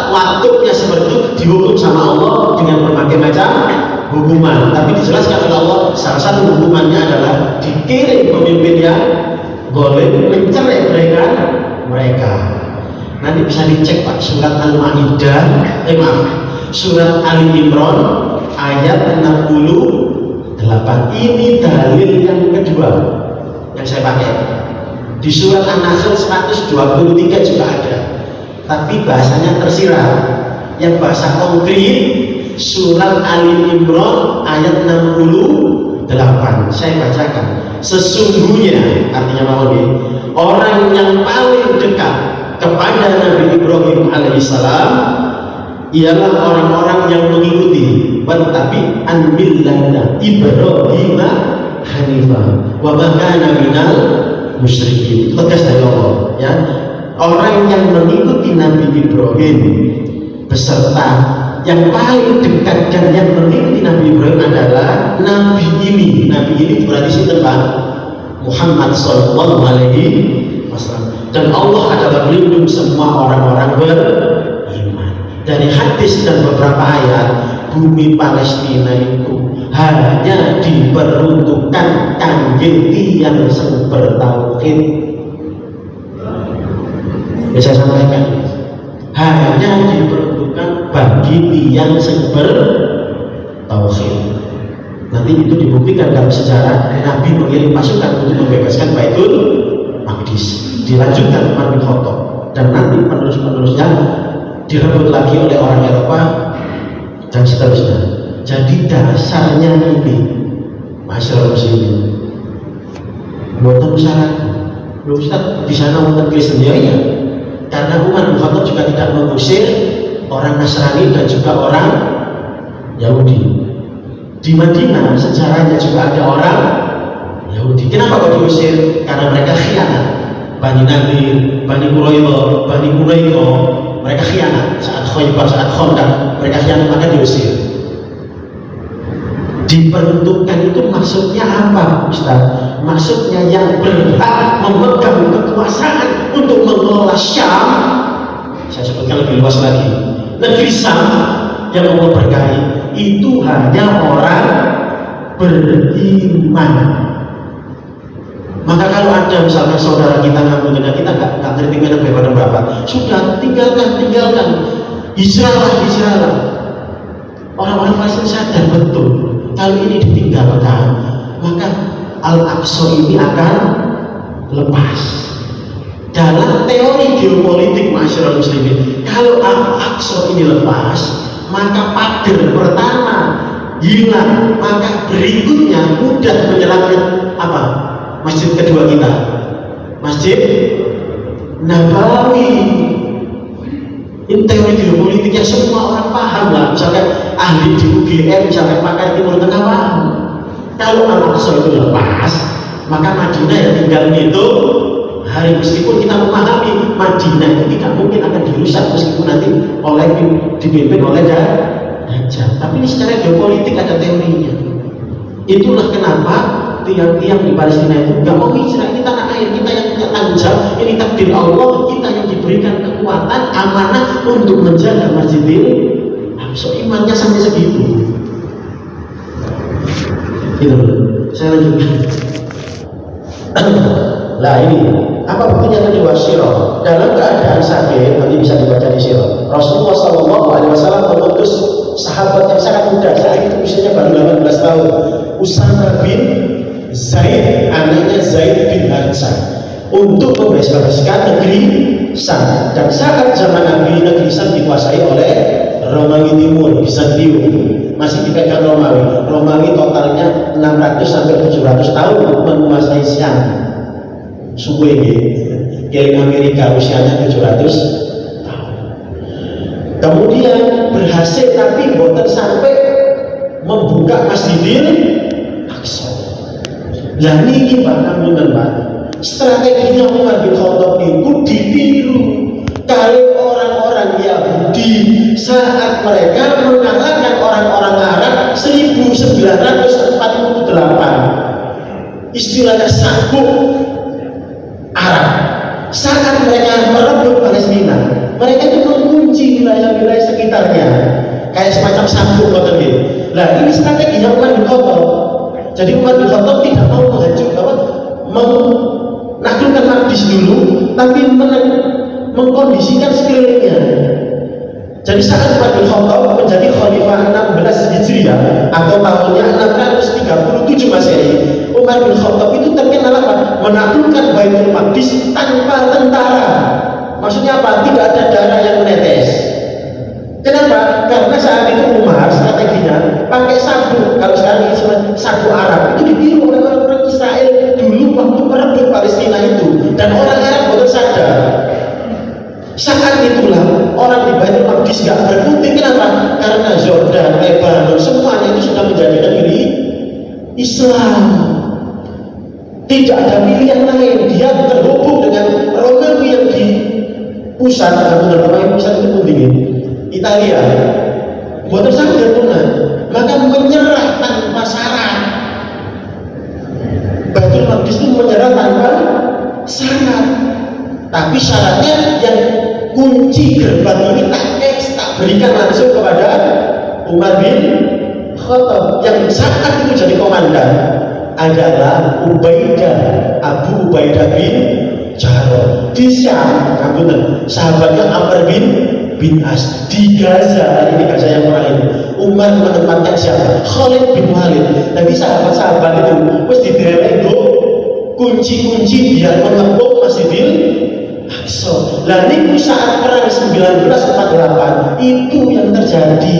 waktunya seperti itu dihukum sama Allah dengan berbagai macam hukuman. Tapi dijelaskan oleh Allah, salah satu hukumannya adalah dikirim pemimpin yang boleh mencerai mereka. Nanti bisa dicek Pak, surat Al-Maidah, surat Ali Imran ayat 68. Ini dalil yang kedua yang saya pakai. Di surat An-Nahl 123 juga ada, tapi bahasanya tersirat. Yang bahasa konkret surat Ali Imran ayat 68. Saya bacakan. Sesungguhnya, artinya mau orang yang paling dekat kepada Nabi Ibrahim alaihissalam ialah orang-orang yang mengikuti tapi an millata Ibrahim hanifah wa ma kana minal musyrikin. Tegas dari Allah ya. Orang yang mengikuti Nabi Ibrahim beserta yang paling dekat dan yang mengikuti Nabi Ibrahim adalah Nabi ini. Nabi ini berarti siapa? Muhammad sallallahu alaihi wasallam. Dan Allah adalah melindungi semua orang-orang beriman. Dari hadis dan beberapa ayat, bumi Palestina itu hanya diperuntukkan kangge tiyang sing bertauhid. Bisa sampaikan, hanya diperuntukkan bagi tiyang sing bertauhid. Nanti itu dibuktikan dalam sejarah Nabi mengirim pasukan untuk membebaskan Baitul Maqdis. Dilanjutkan Umar bin Khattab, dan nanti penerus-penerusnya direbut lagi oleh orang Eropa dan seterusnya. Jadi dasarnya ini, masyarakat muslimin, buatan syarat. Ustaz, di sana buatan Kristen ya, karena Umar bin Khattab juga tidak mengusir orang Nasrani dan juga orang Yahudi. Di Madinah sejarahnya juga ada orang Yahudi. Kenapa kok diusir? Karena mereka khianat. Bani Nadir, Bani Quraidah, Bani Quraidah, mereka khianat saat Khaybar, saat Khandaq, mereka khianat, maka diusir. Diperuntukkan itu maksudnya apa, Ustaz? Maksudnya yang berhak memegang kekuasaan untuk mengelola Syam, saya sebutkan lebih luas lagi, negeri Syam yang Allah berkahi, itu hanya orang beriman. Maka kalau ada misalnya saudara kita ngaku dengan kita nggak kritik dengan berapa, sudah tinggalkan, hijrahlah. Orang-orang Palestina sadar betul kalau ini ditinggalkan, maka Al-Aqsa ini akan lepas. Dalam teori geopolitik masyarakat muslimin, kalau Al-Aqsa ini lepas, maka pagar pertama hilang, maka berikutnya mudah menyerangnya apa? Masjid kedua kita, Masjid Nabawi. Ini teori geopolitik yang semua orang paham lah. Misalnya ahli di UGM, misalnya pakar Timur Tengah paham. Kalau Al-Aqsa itu lepas, maka Madinah yang tinggal itu hari, meskipun kita memahami Madinah itu tidak mungkin akan dirusak meskipun nanti dipimpin oleh Dajjal. Tapi ini secara geopolitik ada teorinya. Itulah kenapa tiang-tiang di Palestina itu nggak mau hijrah. Ini tanah air kita yang punya tanggung jawab, ini takdir Allah, kita yang diberikan kekuatan amanah untuk menjaga Masjidil Aqsa. Imannya sampai segitu. Gitu. Saya lanjutkan. Lah ini apa buktinya kedua? Sirah dalam keadaan sakit, nanti bisa dibaca di sirah. Rasulullah SAW mengutus sahabat yang sangat muda, saat itu usianya baru 18 tahun, Usama bin Zaid, anaknya Zaid bin Harithah, untuk membebaskan negeri Syam. Dan saat zaman Nabi, negeri Syam dikuasai oleh Romawi Timur, Bizantium, masih dipegang Romawi. Romawi totalnya 600 sampai 700 tahun menguasai Syam. Suwe kirim Amerika usianya 700 tahun. Kemudian berhasil, tapi bukan sampai membuka Masjidil Aqsa. Lah niki Pak Pak, strateginya Umar bin Khattab itu ditiru. Kalau orang-orang Yahudi saat mereka mengalahkan orang-orang Arab 1948. Istilahnya sabuk Arab. Saat mereka merebut Palestina, mereka itu mengunci wilayah-wilayah sekitarnya, kayak semacam sabuk ngoten nggih. Nah, ini strategi yang Umar bin Khattab. Jadi Umar bin Khattab tidak mau menghancurkan, menaklukkan Maqdis dulu, tapi mengkondisikan sekelilingnya. Jadi saat Umar bin Khattab menjadi Khalifah 16 Hijriah atau tahunnya 637 Masehi, Umar bin Khattab itu terkenal apa? Menaklukkan Baitul Maqdis tanpa tentara. Maksudnya apa? Tidak ada darah yang menetes. Kenapa? Karena saat itu Umar strateginya pakai sabuk. Kalau sekarang ini sabuk Arab itu ditiru oleh orang-orang Israel dulu waktu merebut Palestina itu, dan orang Arab baru sadar. Saat itulah orang di Baitul Maqdis gak berkutik. Kenapa? Karena Jordan, Lebanon, semuanya itu sudah menjadi negeri Islam. Tidak ada pilihan lain. Dia terhubung dengan Romawi yang di pusat. Romawi pusat itu penting, Italia. Buat sangat punah, maka menyerah tanpa syarat. Baitul Maqdis itu menyerah tanpa syarat. Tapi syaratnya yang kunci gerbang ini tak berikan langsung kepada Umar bin Khattab, yang saat itu jadi komandan adalah Abu Ubaidah bin Jarrah di Syam. Sahabatnya Amr bin As di Gaza. Ini Gaza yang perang itu. Umar menempatkan siapa? Khalid bin Walid. Tapi sahabat-sahabat itu terus diderek itu kunci-kunci biar mengepung Masjidil Aqsa. Lah niku saat perang 1948 itu yang terjadi.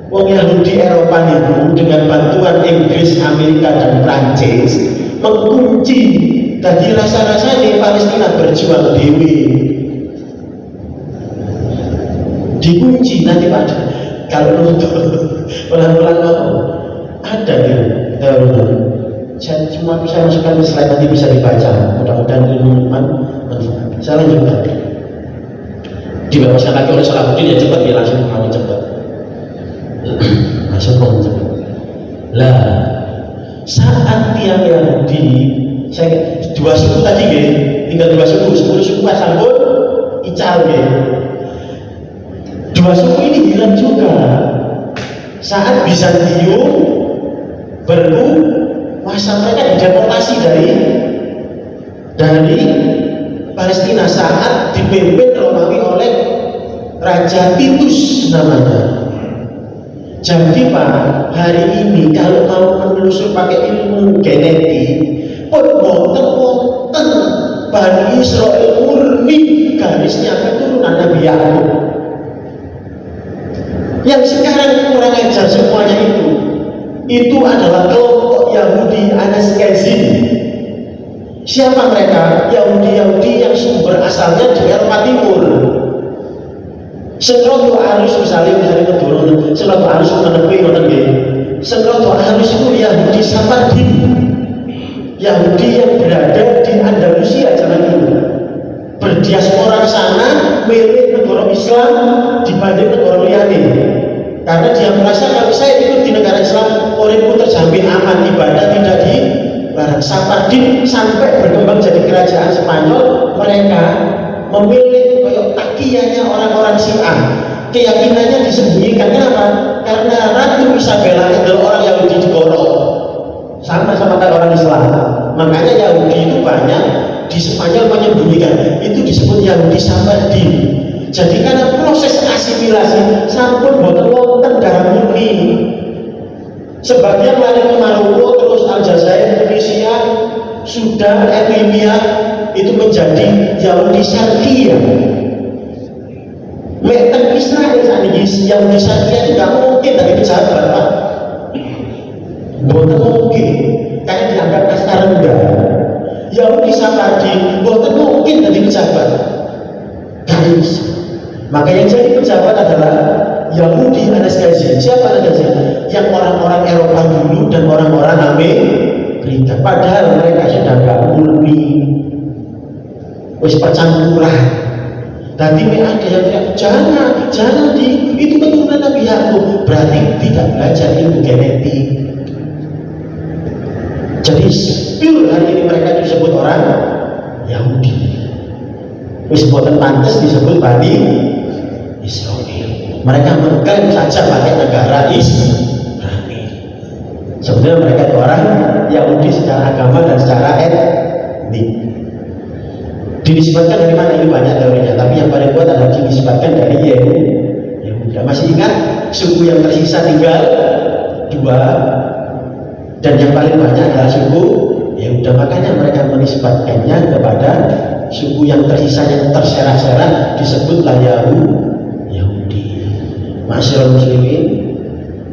Wong Yahudi Eropa itu dengan bantuan Inggris, Amerika dan Prancis mengunci. Tadi rasa-rasanya Palestina berjuang dewi dikunci. Nanti Pak kalau nonton pelan-pelan ada gitu. Saya cuma bisa masukkan slide, nanti bisa dibaca. Mudah-mudahan ilmu manfaat. Saya lanjutkan. Dibebaskan lagi oleh Salahuddin, ya cepat ya, langsung kami cepat. Langsung kami cepat. Lah, saat tiang Yahudi, saya 2 suku tadi gitu, tinggal 2 suku, 10 suku sambut ical gitu. 2 suku ini hilang juga saat Bizantium berkuasa. Mereka dideportasi dari Palestina saat dipimpin Romawi oleh Raja Titus namanya. Jadi Pak, hari ini kalau mau menelusur pakai ilmu genetik, wonten Bani Israel murni garisnya keturunan Nabi Yakub. Yang sekarang kurang ajar semuanya itu adalah kelompok Yahudi Ashkenazim. Siapa mereka? Yahudi yang sumber asalnya di Eropa Timur. Seroto arus misalnya turun, seroto arus seroto arus itu Yahudi Safadi, Yahudi yang berada di Andalusia zaman dulu, berdiaspora ke sana, milih negara Islam dibanding negara lain. Karena dia merasa kalau saya ikut di negara Islam, uripku terjamin aman, ibadah tidak dilarang. Safadi sampai berkembang jadi kerajaan Spanyol. Mereka memilih takiyahnya orang-orang Syiah, keyakinannya disembunyikan. Kenapa? Karena Ratu Isabella adalah orang Yahudi di Goro, sama-sama kayak orang Islam. Makanya Yahudi itu banyak di Spanyol menyembunyikan, itu disebut Yahudi Safadi. Jadi karena proses asimilasi sampun boten wonten darah murni. Sebagian lari ke Maroko, terus Aljazair, Tunisia, Sudan, Ethiopia, itu menjadi Yahudi Syarqiyah. Mekten Israel saat ini Yahudi Syarqiyah itu tidak mungkin dari pejabat, Pak. Boten mungkin, karena dianggap kasta rendah. Yahudi Safadi boten mungkin dari pejabat. Guys, maka yang jadi pejabat adalah Yahudi Ashkenazim. Siapa Ashkenazim? Yang orang-orang Eropa dulu dan orang-orang Amerika. Padahal mereka sudah gak murni, wis percampuran. Tadi ada yang teriak, jangan itu keturunan Nabi Yakub, berarti tidak belajar ilmu genetik. Jadi pure hari ini mereka disebut orang Yahudi. Wis boten pantes disebut Bani Israel. Mereka mengklaim saja pakai negara Israel. Sebenarnya mereka itu orang Yahudi secara agama dan secara etnik. Dinisbatkan dari mana? Ini banyak teorinya, tapi yang paling kuat adalah dinisbatkan dari Yehuda. Masih ingat suku yang tersisa tinggal 2, dan yang paling banyak adalah suku Yehuda. Makanya mereka menisbatkannya kepada suku yang tersisa, yang terserak-serak, disebutlah Yahudi. Masyaallah muslimin.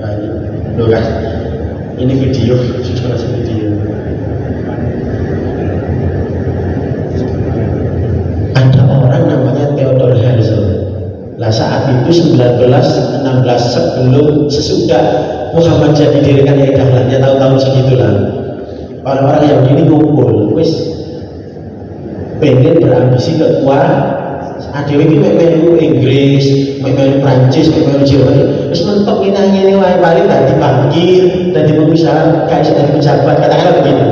Nah, ini video, sudah masih video. Ada orang namanya Theodor Herzl. Lah saat itu 1916 sesudah Muhammadiyah didirikan ya Dahlannya tahun-tahun segitulah. Orang-orang yang ini ngumpul, wis pengen berambisi kekuatan. Ada ini melu Inggris, melu Prancis, melu Jerman. Wis mentok ini wae paling tadi bankir, tadi pengusaha, kayak dari pejabat, katakanlah begitu.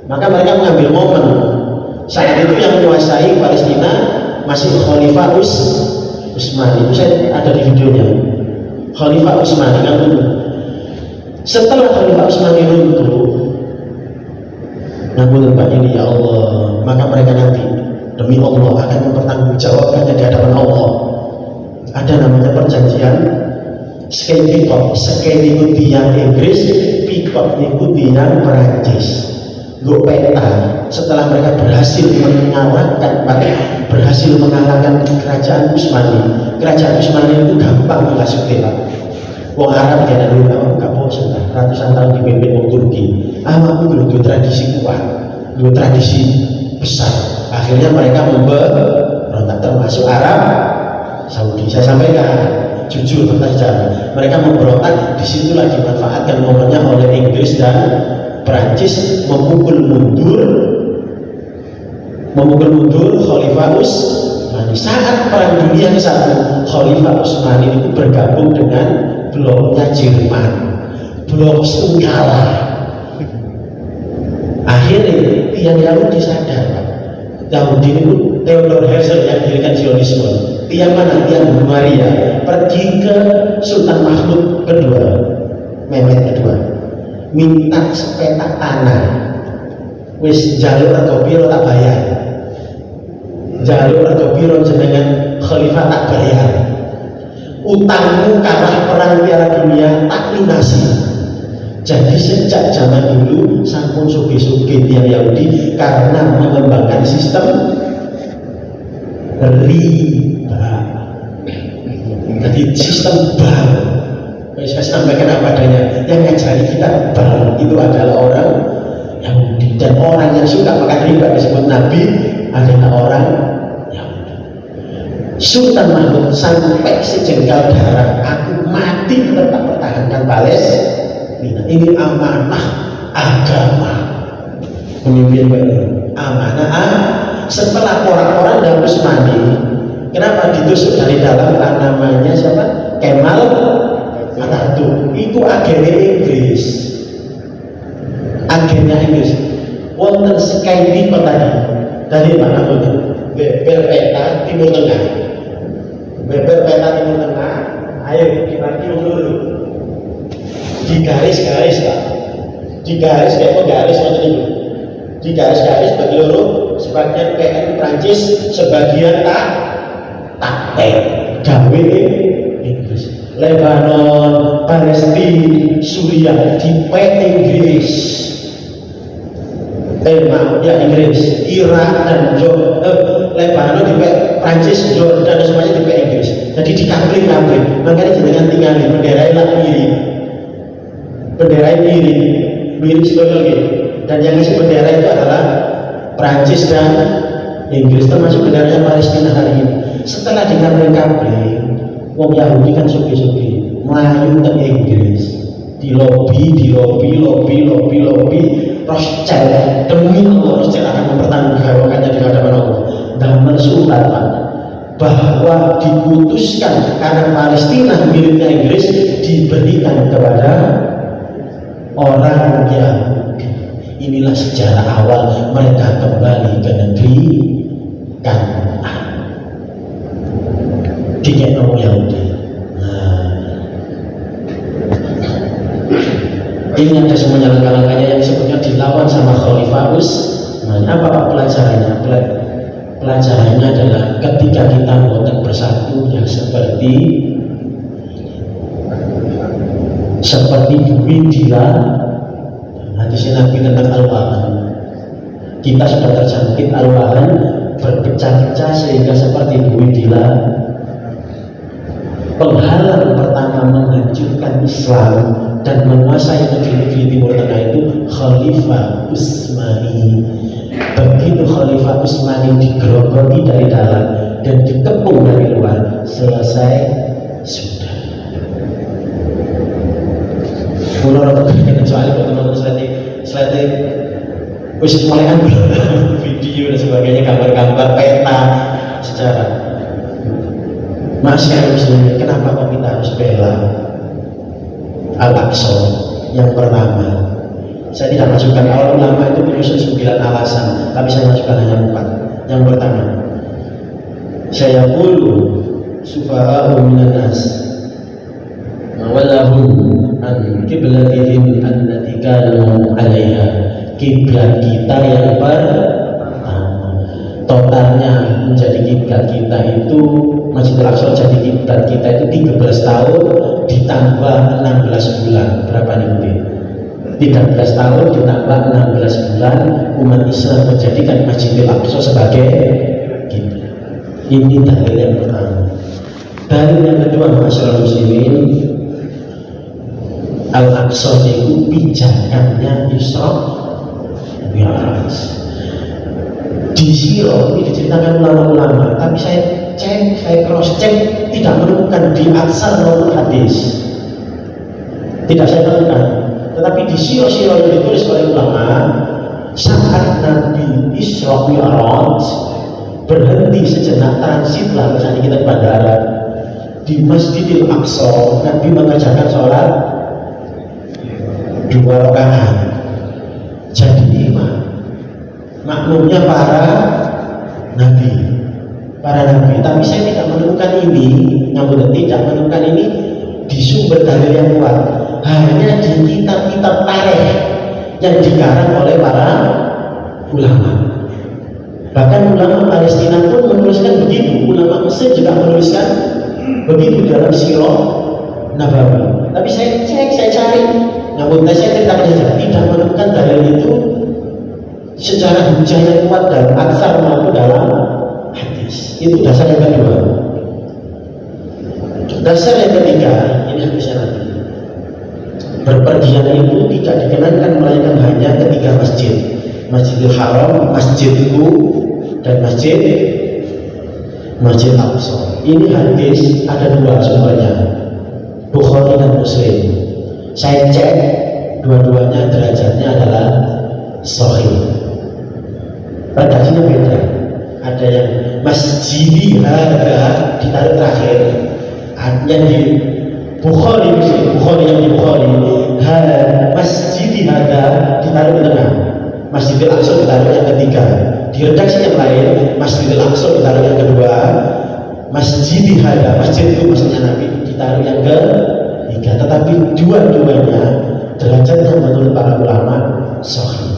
Maka mereka mengambil momen. Saat itu yang menguasai Palestina masih Khalifah Utsmani. Itu saya ada di videonya. Khalifah Utsmani kan dulu. Setelah Khalifah Utsmani runtuh, namun Pak ini ya Allah, maka mereka nanti demi Allah akan mempertanggungjawabkannya di hadapan Allah. Ada namanya perjanjian Skye-Picot. Skye ikuti yang Inggris, Picot ikuti yang Perancis. Peta setelah mereka berhasil mengalahkan kerajaan Utsmani. Kerajaan Utsmani itu gampang menghasut Pak. Wong Arab dia dulu nggak bosan lah, ratusan tahun dipimpin wong Turki. Aku dulu tradisi kuat, dulu tradisi besar. Akhirnya mereka memberontak, termasuk Arab Saudi. Saya sampaikan jujur fakta sejarah, mereka memberontak. Disitulah dimanfaatkan momennya oleh Inggris dan Perancis memukul mundur Khalifah Utsmani. Saat Perang Dunia ke-1, Khalifah Utsmani itu bergabung dengan bloknya Jerman, blok kalah. Akhirnya tiang Yahudi sadar, Pak. Yahudi itu Theodor Herzl yang dirikan Zionisme. Tiang mana? Tiang Maria pergi ke Sultan Mahmud kedua, Mehmet kedua, minta sepetak tanah. Wis jalur atau biro tak bayar, jalur atau biro jenengan Khalifah tak bayar, utangmu kalah perang Piala Dunia tak lunasi. Jadi sejak zaman dulu sampun sugi-sugi tiang Yahudi karena mengembangkan sistem riba. Jadi sistem bank. Saya sampaikan apa adanya. Yang ngajari kita bank itu adalah orang Yahudi, dan orang yang suka makan riba disebut Nabi adalah orang Yahudi. Sultan Mahmud sampai sejengkal darah, aku mati tetap pertahankan Palestina. Ini amanah agama. Pemimpin amanah. Setelah orang-orang dan Utsmani, kenapa ditusuk dari dalam? Namanya siapa? Kemal Atatürk. Itu agennya Inggris. Agennya Inggris. Wonten Skye-Picot tadi mana pun? Beber peta Timur Tengah. Beber peta Timur Tengah. Ayo dibagi dulu. Digaris-garis Pak. Digaris kayak penggaris waktu itu. Digaris-garis bagi loro, sebagian PN Prancis, sebagian tak gawe Inggris. Lebanon, Palestina, Suriah di Inggris. Inggris, Irak dan Lebanon di Prancis, Jordan dan semuanya di Inggris. Jadi dikapling-kapling. Makanya jangan tinggal di bendera mirip. Bendera mirip sebenarnya. Dan yang isi bendera itu adalah Prancis dan Inggris, termasuk benderanya Palestina hari ini. Setelah dikapling-kapling, wong Yahudi kan suki-suki melayu ke Inggris, di lobby Rothschild, demi Allah Rothschild akan mempertanggungjawabkannya di hadapan Allah. Damel sultan Pak, bahwa diputuskan karena Palestina miliknya Inggris diberikan kepada orang Yahudi. Inilah sejarah awal mereka kembali ke negeri Kanaan. Dikit orang Yahudi. Ini ada semuanya langkah-langkahnya yang sebetulnya dilawan sama Khalifah Utsman. Apa pelajarannya? Pelajarannya adalah ketika kita boten bersatu yang seperti bumi dila. Hadisnya Nabi tentang al-wahan. Kita sudah terjangkit al-wahan, berpecah-pecah sehingga seperti bumi dila. Penghalang pertama menghancurkan Islam dan menguasai negeri-negeri Timur Tengah itu Khalifah Utsmani. Begitu Khalifah Utsmani digerogoti dari dalam dan dikepung dari luar, selesai sudah. Pulau kecuali teman-teman slide wis mulai video dan sebagainya, gambar-gambar peta sejarah. Masih muslimin, kenapa kok kita harus bela Al-Aqsa yang pertama? Saya tidak masukkan, kalau ulama itu menyusun 9 alasan, tapi saya masukkan hanya 4. Yang pertama, saya qulu sufaha'u minan nas walahum an qiblatihim allati kanu 'alaiha. Kiblat kita yang pertama, totalnya menjadi kiblat kita itu Masjidil Aqsa jadi kiblat kita itu 13 tahun ditambah 16 bulan. Berapa nih? 13 tahun ditambah 16 bulan umat Islam menjadikan Masjidil Aqsa sebagai kiblat. Ini dalil yang pertama. Dalil yang kedua, masyarakat muslimin, Al-Aqsa itu pijakannya Isra Mi'raj. Di Siro ini diceritakan ulama-ulama, tapi saya cross check tidak menemukan di aksar maupun hadis. Tidak saya temukan. Tetapi di siro-siro yang ditulis oleh ulama, saat Nabi Isra Mi'raj berhenti sejenak, transitlah misalnya kita di bandara di Masjidil Aqsa, Nabi mengerjakan sholat 2 rakaat jadi imam, makmumnya para nabi. Tapi saya tidak menemukan ini, namun tidak menemukan ini di sumber dalil yang kuat, hanya di kitab-kitab tarikh yang dikarang oleh para ulama. Bahkan ulama Palestina pun menuliskan begitu, ulama Mesir juga menuliskan begitu dalam Sirah Nabawi. Tapi saya cek, saya cari, namun saya ceritakan saja, tidak menemukan dalil itu secara hujah yang kuat dalam aksar maupun dalam hadis. Itu dasar yang kedua. Dasar yang ketiga, ini hadisnya Nabi. Berpergian itu tidak dikenakan melainkan hanya ketiga masjid, Masjidil Haram, Masjidku, dan Masjid Aqsa. Ini hadis ada 2 sumbernya, Bukhari dan Muslim. Saya cek, dua-duanya derajatnya adalah sahih. Redaksinya beda. Ada yang masjidi hada ditaruh terakhir, yang di Bukhari yang di Bukhari masjidi hada ditaruh di tengah, Masjidil Aqsa ditaruh yang ketiga. Di redaksi yang lain Masjidil Aqsa ditaruh yang kedua, masjidi hada, masjid itu maksudnya Nabi, ditaruh yang ketiga. Tetapi dua-duanya derajatnya menurut para ulama sahih.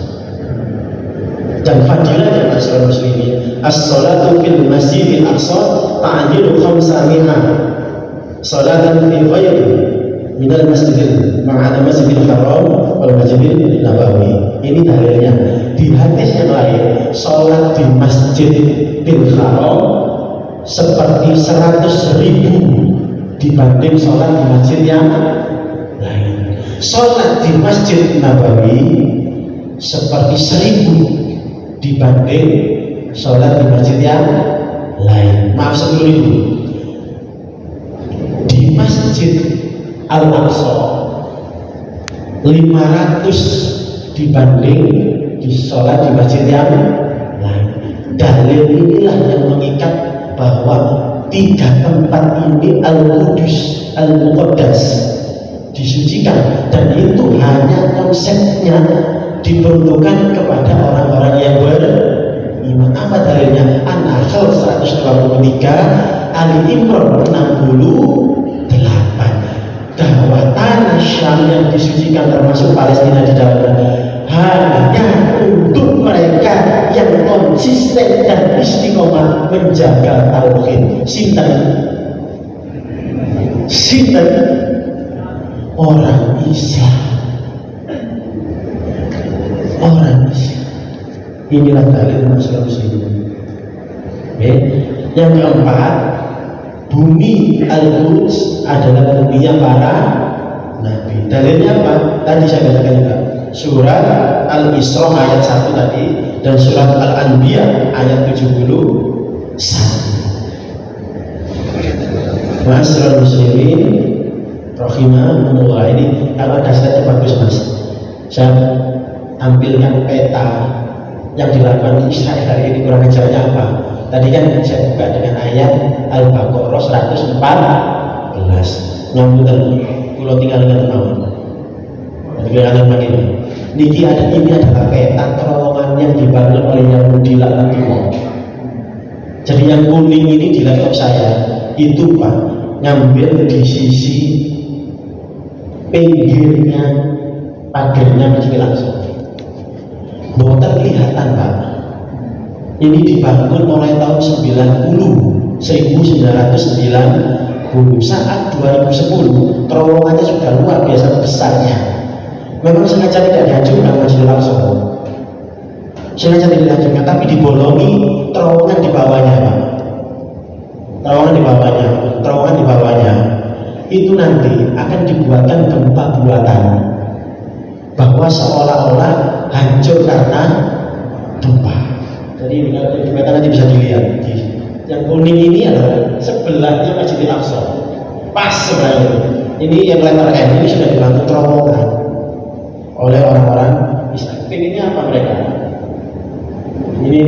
Dan fadilahnya masyarakat muslimin, as-salatu fil Masjidil Aqsa ta'dilu 500 salatan fi ghairi minal masjidil ma'ana Masjidil Haram wal Masjidil Nabawi. Ini dalilnya. Di hadis yang lain, salat di Masjidil Haram seperti 100.000 dibanding salat di masjid yang lain. Salat di Masjid Nabawi seperti 1.000 dibanding sholat di masjid yang lain. Maaf, 10.000. Di Masjid Al-Aqsa 500 dibanding di sholat di masjid yang lain. Dalil inilah yang mengikat bahwa tiga tempat ini al-Qudus, al-Muqaddas, disucikan, dan itu hanya konsepnya diperuntukkan kepada orang-orang yang beriman. Apa dalilnya? An-Nahl 123, Ali Imran 68. Bahwa tanah Syam yang disucikan termasuk Palestina di dalamnya hanya untuk mereka yang konsisten dan istiqomah menjaga tauhid. Sinten orang Islam. Orang Islam. Inilah dalil masalah muslimin. Yang keempat, bumi Al-Quds adalah buminya para nabi. Dalilnya apa? Tadi saya katakan juga, surat Al-Isra ayat 1 tadi, dan surat Al-Anbiya ayat 71. Ma'asyiral muslimin rahimahumullah, ini kalau ada slide bagus mas, saya tampilkan peta yang dilakukan Israel hari ini. Kurang ajarnya apa? Tadi kan saya buka dengan ayat Al-Baqarah 114. Nyambut kalau tinggal dengan teman. Kalian begini. Ini adalah peta terowongan yang dibangun oleh Yahudi laknatullah. Jadi yang kuning ini di laptop saya itu Pak, ngambil di sisi pinggirnya pagarnya Masjidil Aqsa. Bahwa kelihatan Pak, ini dibangun mulai tahun 1990. Saat 2010 terowongannya sudah luar biasa besarnya. Memang sengaja tidak dihancurkan Masjidil Aqsa, sengaja tidak dihancurkan, tapi dibolongi terowongan di bawahnya Pak. Terowongan di bawahnya itu nanti akan dibuatkan gempa buatan, bahwa seolah-olah hancur karena gempa. Jadi di peta nanti bisa dilihat. Yang kuning ini adalah sebelahnya Masjidil Aqsa, pas sebelahnya. Ini yang letter M ini sudah dibangun terowongan oleh orang-orang Islam. Ini apa mereka? Ini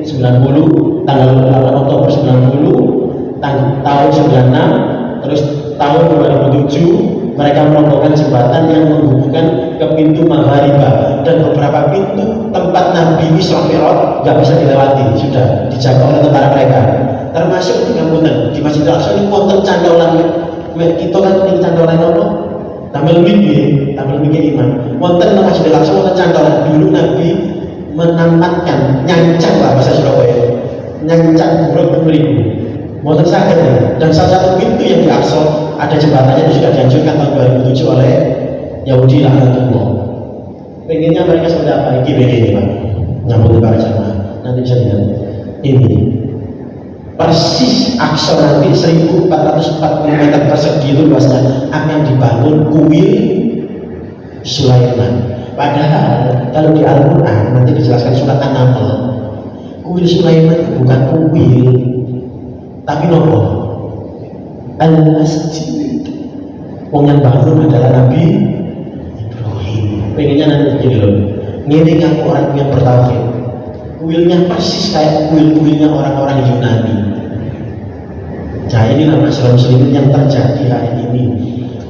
90, tanggal 8 Oktober 90, tahun 96, terus tahun 2007 mereka merobohkan jembatan yang menghubungkan ke pintu Maghribah, dan beberapa pintu tempat Nabi Isra Mi'raj nggak bisa dilewati, sudah dijaga oleh tentara mereka. Termasuk di Masjidil Aqsa ini wonten candolan, kita kan ini candolan apa? Tampil mikir iman. Wonten Masjidil Aqsa wonten candolan. Dulu Nabi menampakkan nyancang lah bahasa Surabaya, nyancang buruk beribu. Wonten sakit ya. Dan salah satu pintu yang di Aqsa ada jembatannya itu sudah dihancurkan tahun 2007 oleh Yahudi laknatullah. Pengennya mereka seperti apa? Ini Pak, nyambut para jamaah. Nanti bisa lihat. Ini persis Aqsa nanti 1440 meter persegi luasnya akan dibangun kuil Sulaiman. Padahal kalau di Al-Quran nanti dijelaskan surat An-Naml, kuil Sulaiman itu bukan kuil, tapi nopo Al-Masjid. Wong yang bangun adalah Nabi Ibrahim. Pengennya nanti begini loh, ngiring aku orang yang bertauhid, kuilnya persis kayak kuil-kuilnya orang-orang Yunani. Nah inilah masalah muslimin yang terjadi hari ini.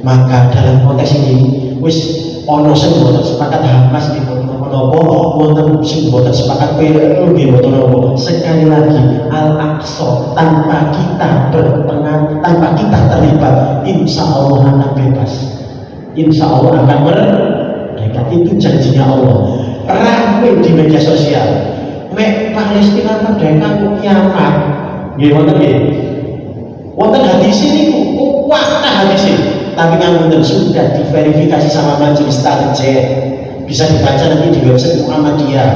Maka dalam konteks ini wis ono sing boten sepakat Hamas di nopo, wonten sing boten sepakat PLO di nopo. Sekali lagi Al-Aqsa tanpa kita berpengaruh, tanpa kita terlibat, insya Allah akan bebas, insya Allah akan merdeka. Itu janjinya Allah. Ramai di media sosial, Palestina merdeka kiamat. Nggih wonten nggih. Wonten hadis ini kuat hadis ini. Tapi kan sudah diverifikasi sama majelis tarjih, bisa dibaca nanti di website Muhammadiyah.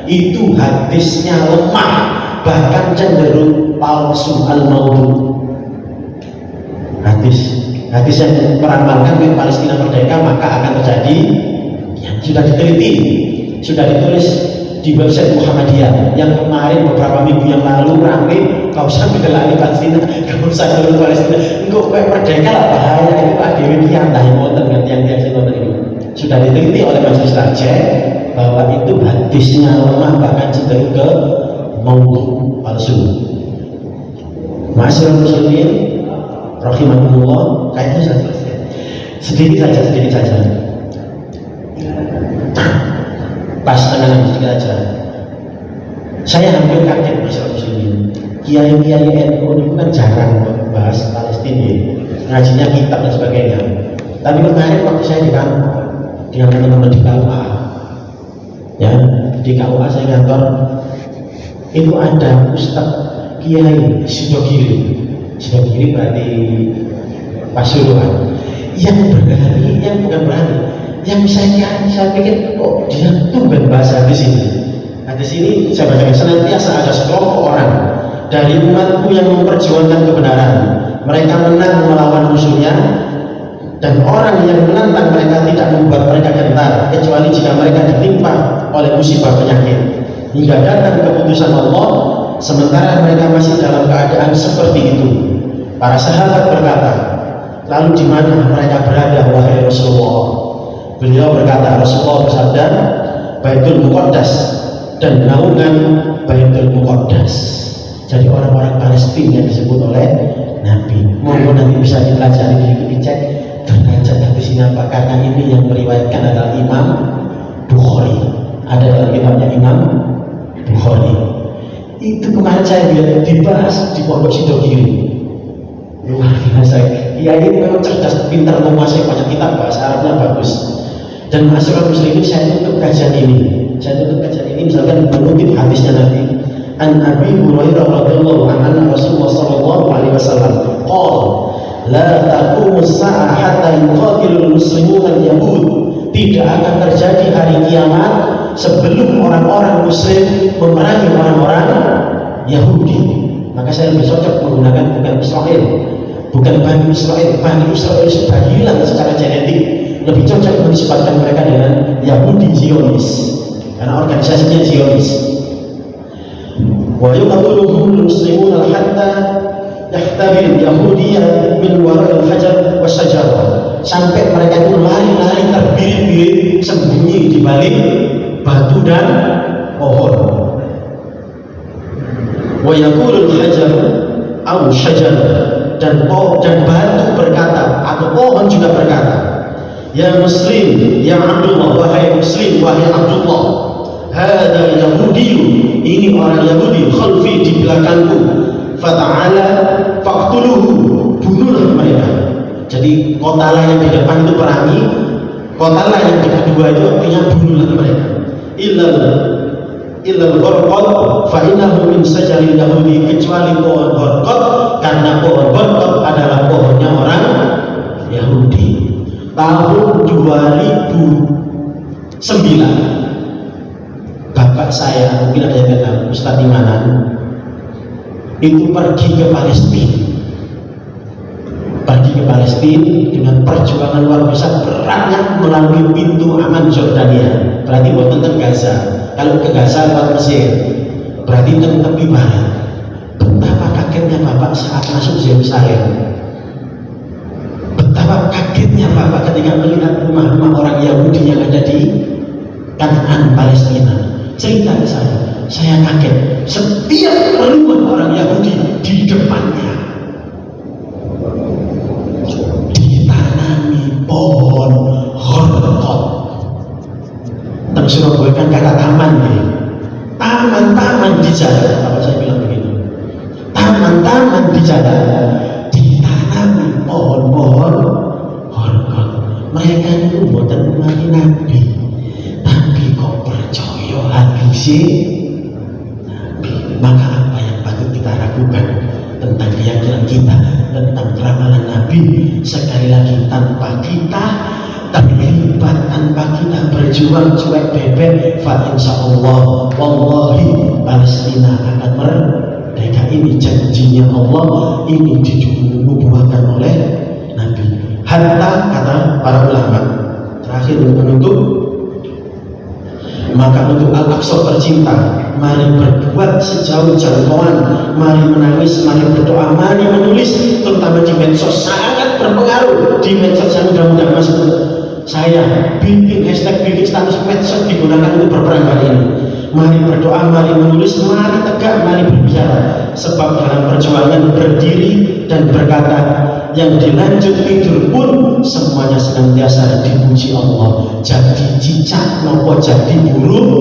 Itu hadisnya lemah, bahkan cenderung palsu, al-maudhu. Hadis yang meramalkan Palestina merdeka maka akan terjadi yang sudah diteliti, sudah ditulis di website Muhammadiyah yang kemarin beberapa minggu yang lalu ramai. Kau usah bela Palestina, kau usah dulu Palestina, engkau kayak merdeka lah, bahaya itu Pak Dewi kian dah yang nonton tiang-tiang itu sudah diteliti oleh majelis tarjih bahwa itu hadisnya lemah, bahkan cenderung ke maudhu, palsu. Ma'asyiral muslimin rahimakumullah, kayaknya saja sedikit saja pas tengah sedikit aja. Saya hampir kaget, ma'asyiral muslimin, kiai-kiai NU itu kan jarang bahas Palestina, ngajinya kitab dan sebagainya. Tapi kemarin waktu saya dengan teman-teman di KUA, ya, di KUA saya kantor, itu ada Ustadz Kiai Sidogiri berarti Pasuruan, yang berani, yang bukan berani, yang saya pikir kok dia tumben bahasa di sini. Nah, di sini saya bacakan, senantiasa ada sekelompok orang dari umatku yang memperjuangkan kebenaran. Mereka menang melawan musuhnya, dan orang yang menantang mereka tidak membuat mereka gentar, kecuali jika mereka ditimpa oleh musibah penyakit, hingga datang keputusan Allah, sementara mereka masih dalam keadaan seperti itu. Para sahabat berkata, lalu di mana mereka berada, wahai Rasulullah? Beliau berkata, Rasulullah bersabda, Baitul Muqaddas dan naungan Baitul Muqaddas. Jadi orang-orang Palestina yang disebut oleh Nabi. Mungkin nanti bisa dipelajari, dicek derajat di sini apa, karena ini yang meriwayatkan adalah Imam Bukhari, ada dalam kitabnya Imam Bukhari. Itu kemarin saya lihat dibahas di Pondok Sidogiri, luar biasa. Ya, ini memang cerdas, pintar, menguasai banyak kitab, bahasa Arabnya bagus. Dan masyarakat muslimin, saya tutup kajian ini misalkan mengutip hadisnya nanti. An Abi Hurairah radhiyallahu anhu, Rasulullah sallallahu alaihi wasallam qala la taqumu as-sa'ah hatta yuqatilul muslimun al-yahud. Tidak akan terjadi hari kiamat sebelum orang-orang muslim memerangi orang-orang Yahudi. Maka saya lebih cocok menggunakan bukan Israel, bukan Bani Israel. Bani Israel sudah hilang secara genetik, lebih cocok menisbatkan mereka dengan Yahudi Zionis, karena organisasinya Zionis. Wa yuqatiluhum muslimun hatta yahtabil yahudiyah min wara'il hajar wasyajarah, sampai mereka itu lari-lari terbirit-birit sembunyi di balik batu dan pohon. Wa yaqulul hajar aw syajarah, dan batu berkata atau pohon juga berkata, ya Muslim, ya Abdullah, wahai Muslim, wahai Abdullah, hada Yahudiyu, ini orang Yahudi, khalfi, di belakangku, fata'ala faqtuluhu, bunuhlah mereka. Jadi kotalah yang di depan itu perangi, kotalah yang di kedua itu artinya bunuhlah mereka. Illal gharqad fa innahu min sajaril Yahudi, kecuali pohon gharqad, karena pohon gharqad adalah pohonnya orang Yahudi. Tahun 2009 bapak saya, mungkin ada yang kenal, Ustadz Imanan, itu pergi ke Palestina dengan perjuangan luar biasa, beratnya melalui pintu aman Jordania, berarti buat tentang Gaza. Kalau ke Gaza lewat Mesir, berarti tentang tepi barat. Betapa kagetnya bapak saat masuk Yerusalem, betapa kagetnya bapak ketika melihat rumah-rumah orang Yahudi yang ada di Kanaan, Palestina. Cerita ke saya kaget. Setiap rumah orang Yahudi di depannya ditanami pohon gharqad. Tapi Surabaya kan kata taman nih, taman-taman di jalan. Apa saya bilang begitu? Taman-taman di jalan ditanami pohon-pohon gharqad. Mereka itu buatan umat Nabi, tapi kok percaya hadisi Nabi. Maka apa yang patut kita ragukan tentang keyakinan kita tentang ramalan Nabi? Sekali lagi, tanpa kita terlibat, tanpa kita berjuang cuek bebek, fa insyaallah wallahi Palestina akan merdeka. Ini janjinya Allah, ini dinubuatkan oleh Nabi. Hatta, kata para ulama terakhir untuk menutup, maka untuk Al-Aqsa tercinta, mari berbuat sejauh jangkauan, mari menangis, mari berdoa, mari menulis, terutama di medsos, sangat berpengaruh di medsos yang mudah-mudahan masuk. Saya bikin hashtag, bikin status medsos digunakan untuk berperang kali ini. Mari berdoa, mari menulis, mari tegak, mari berbicara. Sebab dalam perjuangan berdiri dan berkata, yang dilanjut tidur pun semuanya senantiasa dipuji Allah. Jadi cicak nopo jadi burung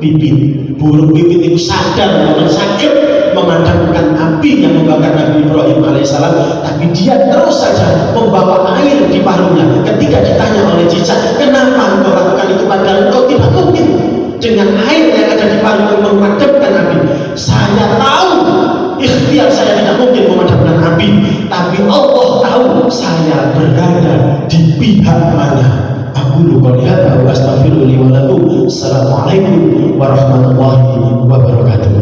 pipit. Burung pipit itu sadar memang sakit memadamkan api yang membakar Nabi Ibrahim alaihissalam, tapi dia terus saja membawa air di paruhnya. Ketika ditanya oleh cicak, kenapa engkau lakukan itu padahal engkau tidak mungkin dengan air yang ada di paruh memadamkan api? Saya tahu ikhtiar saya tidak mungkin memadamkan api, tapi Allah tahu saya berada di pihak mana. Aku lupa lihat, aku astagfirullah wa lakum. Assalamualaikum warahmatullahi wabarakatuh.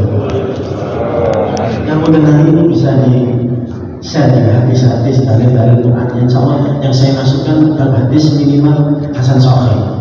Yang mengenai ini bisa di-share di hadis-hadis dalil-dalil Quran. Insya Allah yang saya masukkan dalam hadis minimal Hasan Sahih.